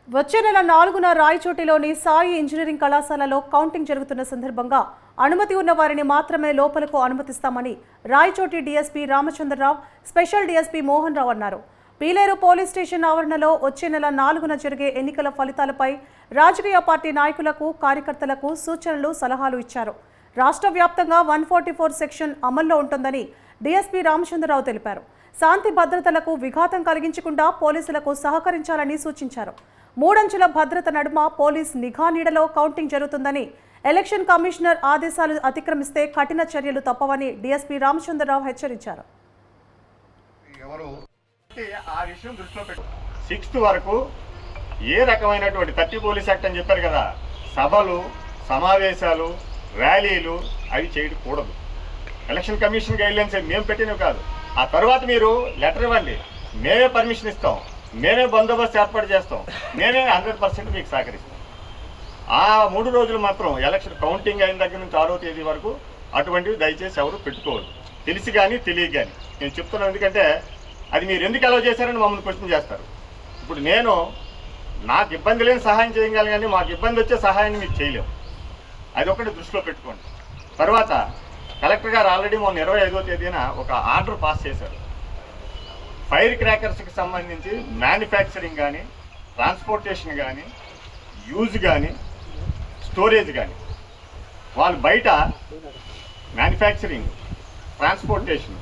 వచ్చే నెల 4న రాయచోటిలోని సాయి ఇంజనీరింగ్ కళాశాలలో కౌంటింగ్ జరుగుతున్న సందర్భంగా అనుమతి ఉన్న వారిని మాత్రమే లోపలకు అనుమతిస్తామని Rayachoti DSP Ramachandrarao, special DSP Mohan Rao అన్నారు. పీలేరు పోలీస్ స్టేషన్ ఆవరణలో వచ్చే నెల 4న జరిగే ఎన్నికల ఫలితాలపై రాజకీయ పార్టీ నాయకులకు, కార్యకర్తలకు సూచనలు, సలహాలు ఇచ్చారు. రాష్ట్ర వ్యాప్తంగా 144 సెక్షన్ అమల్లో ఉంటుందని డీఎస్పీ రామచంద్రరావు తెలిపారు. శాంతి భద్రతలకు విఘాతం కలిగించకుండా పోలీసులకు సహకరించాలని సూచించారు. 3 అంచెల భద్రత నడుమ పోలీస్ నిఘా నీడలో కౌంటింగ్ జరుగుతుందని, ఎలక్షన్ కమిషనర్ ఆదేశాలు అతిక్రమిస్తే కఠిన చర్యలు తప్పవని డీఎస్పీ రామచంద్రరావు హెచ్చరించారు. 6th వరకు ఏ రకమైనటువంటి 30 పోలీస్ యాక్ట్ అని చెప్పారు కదా, సభలు, సమావేశాలు, ర్యాలీలు అవి చేయకూడదు. ఎలక్షన్ కమిషన్ గైడ్లైన్స్ మేము పెట్టినవి కాదు. ఆ తర్వాత మీరు లెటర్ ఇవ్వండి, మేమే పర్మిషన్ ఇస్తాం, మేమే బందోబస్తు ఏర్పాటు చేస్తాం, మేమే 100% మీకు సహకరిస్తాం. ఆ 3 రోజులు మాత్రం ఎలక్షన్ కౌంటింగ్ అయిన దగ్గర నుంచి 6వ తేదీ వరకు అటువంటివి దయచేసి ఎవరు పెట్టుకోవద్దు. తెలిసి కానీ తెలియక కానీ నేను చెప్తున్నాను. ఎందుకంటే అది మీరు ఎందుకు అలౌ చేశారని మమ్మల్ని క్వశ్చన్ చేస్తారు. ఇప్పుడు నేను నాకు ఇబ్బంది లేని సహాయం చేయగలను, కానీ మాకు ఇబ్బంది వచ్చే సహాయాన్ని మీకు చేయలేము. అది ఒకటి దృష్టిలో పెట్టుకోండి. తర్వాత కలెక్టర్ గారు ఆల్రెడీ మొన్న 25వ తేదీన ఒక ఆర్డర్ పాస్ చేశారు. ఫైర్ క్రాకర్స్కి సంబంధించి మ్యానుఫ్యాక్చరింగ్ కానీ, ట్రాన్స్పోర్టేషన్ కానీ, యూజ్ కానీ, స్టోరేజ్ కానీ, వాళ్ళు బయట మ్యానుఫ్యాక్చరింగ్, ట్రాన్స్పోర్టేషన్,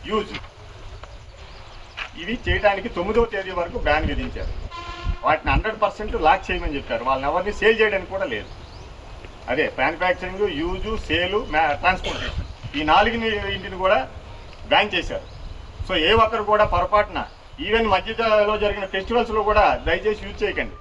యూజ్ ఇవి చేయడానికి 9వ తేదీ వరకు బ్యాన్ విధించారు. వాటిని 100% లాక్ చేయమని చెప్పారు. వాళ్ళని ఎవరిని సేల్ చేయడానికి కూడా లేదు. అదే మ్యానుఫ్యాక్చరింగ్, యూజు, సేలు, ట్రాన్స్పోర్టేషన్ ఈ 4 కూడా బ్యాన్ చేశారు. సో ఏ ఒక్కరు కూడా పొరపాటున ఈవెన్ మధ్యలో జరిగిన ఫెస్టివల్స్లో కూడా దయచేసి యూజ్ చేయకండి.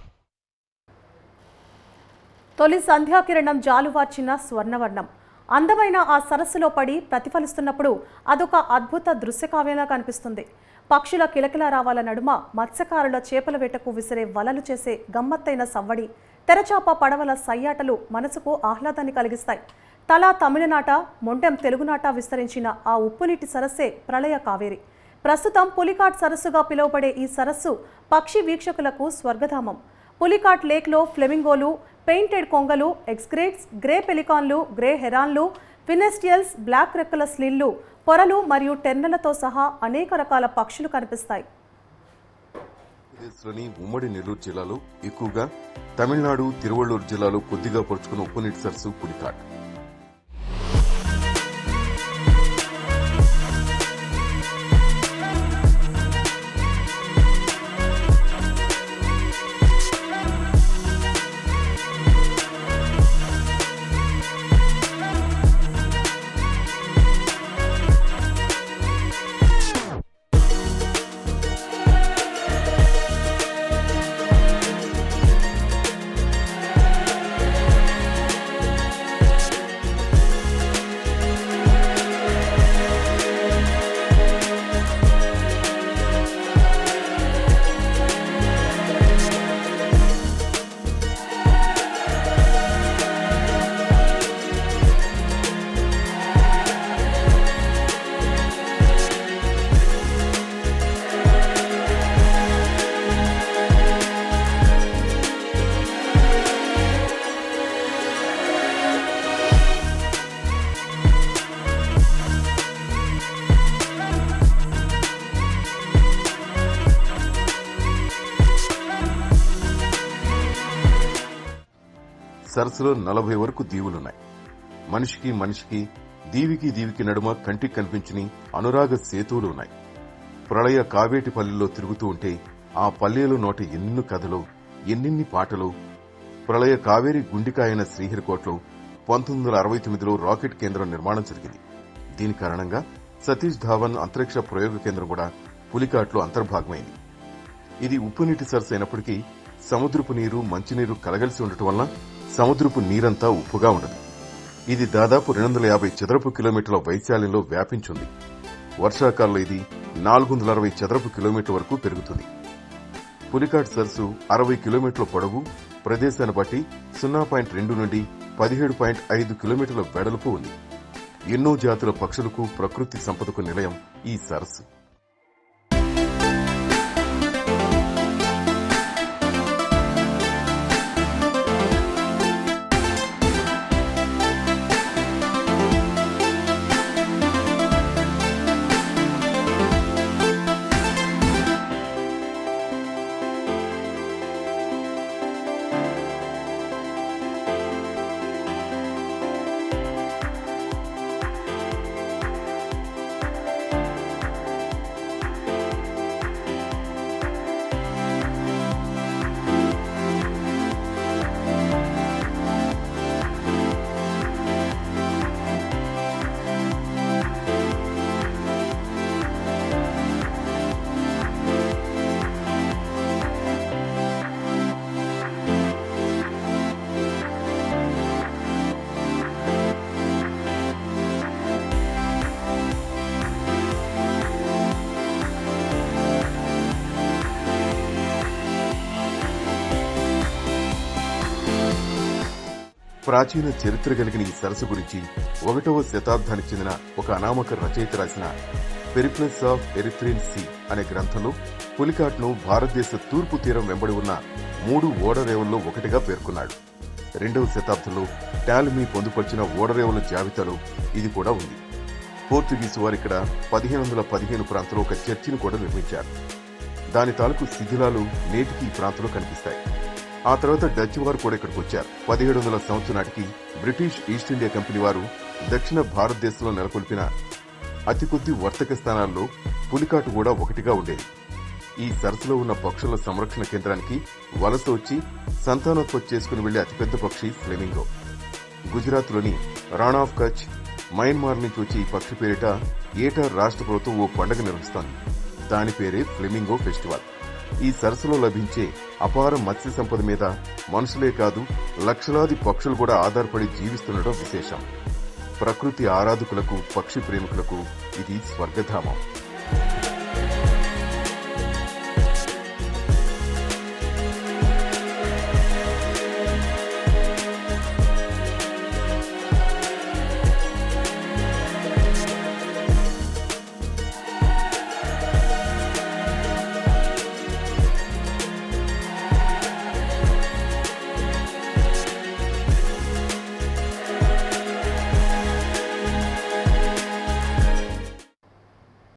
తొలి సంధ్యాకిరణం జాలువార్చిన స్వర్ణవర్ణం అందమైన ఆ సరస్సులో పడి ప్రతిఫలిస్తున్నప్పుడు అదొక అద్భుత దృశ్యకావ్యంలా కనిపిస్తుంది. పక్షుల కిలకిల రావాల నడుమ మత్స్యకారుల చేపల వేటకు విసిరే వలలు చేసే గమ్మత్తైన సవ్వడి, తెరచాప పడవల సయ్యాటలు మనసుకు ఆహ్లాదాన్ని కలిగిస్తాయి. తలా తమిళనాట, మొండెం తెలుగునాట విస్తరించిన ఆ ఉప్పునీటి సరస్సే ప్రళయ కావేరి. ప్రస్తుతం పులికాట్ సరస్సుగా పిలువబడే ఈ సరస్సు పక్షి వీక్షకులకు స్వర్గధామం. పులికాట్ లేక్లో ఫ్లెమింగోలు, పెయింటెడ్ కొంగలు, ఎక్స్గ్రేట్స్, గ్రే పెలికాన్లు, గ్రే హెరాన్లు, ఫినెస్టియల్స్, బ్లాక్ రెక్కల స్లిన్లు, పొరలు మరియు టెర్నలతో సహా అనేక రకాల పక్షులు కనిపిస్తాయి. దేశంలోని ఉమ్మడి నెల్లూరు జిల్లాలో ఎక్కువగా, తమిళనాడు, తిరువళ్ళూరు జిల్లాలో కొద్దిగా పరుచుకున్న ఉప్పునీటి సరస్సు పులికాట్. సరస్సులో 40 వరకు దీవులున్నాయి. మనిషికి మనిషికి, దీవికి నడుమ కంటికి కనిపించని అనురాగ సేతువులు ఉన్నాయి. ప్రళయ కావేటి పల్లెల్లో తిరుగుతూ ఉంటే ఆ పల్లెల నోట ఎన్నెన్ని కథలు, ఎన్నెన్ని పాటలు. ప్రళయ కావేరి గుండికాయన శ్రీహరికోటలో 1969లో రాకెట్ కేంద్రం నిర్మాణం జరిగింది. దీని కారణంగా సతీష్ ధావన్ అంతరిక్ష ప్రయోగ కేంద్రం కూడా పులికాట్లో అంతర్భాగమైంది. ఇది ఉప్పునీటి సరస్సు అయినప్పటికీ సముద్రపు నీరు, మంచినీరు కలగలిసి ఉండటం వలన సముద్రపు నీరంతా ఉప్పుగా ఉండదు. ఇది దాదాపు 250 చదరపు కిలోమీటర్ల వైశాల్యంలో వ్యాపించింది. వర్షాకాలంలో ఇది 460 చదరపు కిలోమీటర్ల వరకు పెరుగుతుంది. పులికాట్ సరస్సు 60 కిలోమీటర్ల పొడవు, ప్రదేశాన్ని బట్టి 0.2 నుండి 17.5 కిలోమీటర్ల వెడల్పు ఉంది. ఎన్నో జాతుల పక్షులకు, ప్రకృతి సంపదకు నిలయం ఈ సరస్సు. ప్రాచీన చరిత్ర కలిగిన ఈ సరస్సు గురించి 1వ శతాబ్దానికి చెందిన ఒక అనామక రచయిత రాసిన పెరిప్లస్ ఆఫ్ ఎరిథ్రియన్ సీ అనే గ్రంథంలో పులికాట్ను భారతదేశ తూర్పు తీరం వెంబడి ఉన్న 3 ఓడరేవుల్లో ఒకటిగా పేర్కొన్నాడు. 2వ శతాబ్దంలో టాలమీ పొందుపరిచిన ఓడరేవుల జాబితాలో ఇది కూడా ఉంది. పోర్చుగీసు వారు ఇక్కడ 1515 ప్రాంతంలో ఒక చర్చిని కూడా నిర్మించారు. దాని తాలూకు శిథిలాలు నేటికి ఈ ప్రాంతంలో కనిపిస్తాయి. ఆ తర్వాత డచ్ వారు కూడా ఇక్కడికి వచ్చారు. 1700 సంవత్సరం నాటికి బ్రిటిష్ ఈస్ట్ ఇండియా కంపెనీ వారు దక్షిణ భారతదేశంలో నెలకొల్పిన అతి కొద్ది వర్తక స్థానాల్లో పులికాటు కూడా ఒకటిగా ఉండేది. ఈ సరస్సులో ఉన్న పక్షుల సంరక్షణ కేంద్రానికి వలస వచ్చి సంతానోత్పత్తి చేసుకుని వెళ్లే అతిపెద్ద పక్షి ఫ్లెమింగో. గుజరాత్లోని రాణా ఆఫ్ కచ్, మయన్మార్ నుంచి వచ్చి ఈ పక్షి పేరిట ఏటా రాష్ట్ర ప్రభుత్వం ఓ పండుగ నిర్వహిస్తోంది. దాని పేరే ఫ్లెమింగో ఫెస్టివల్. ఈ సరస్సులో లభించే అపార మత్స్య సంపద మీద మనుషులే కాదు లక్షలాది పక్షులు కూడా ఆధారపడి జీవిస్తుండడం విశేషం. ప్రకృతి ఆరాధకులకు, పక్షి ప్రేమికులకు ఇది స్వర్గధామం.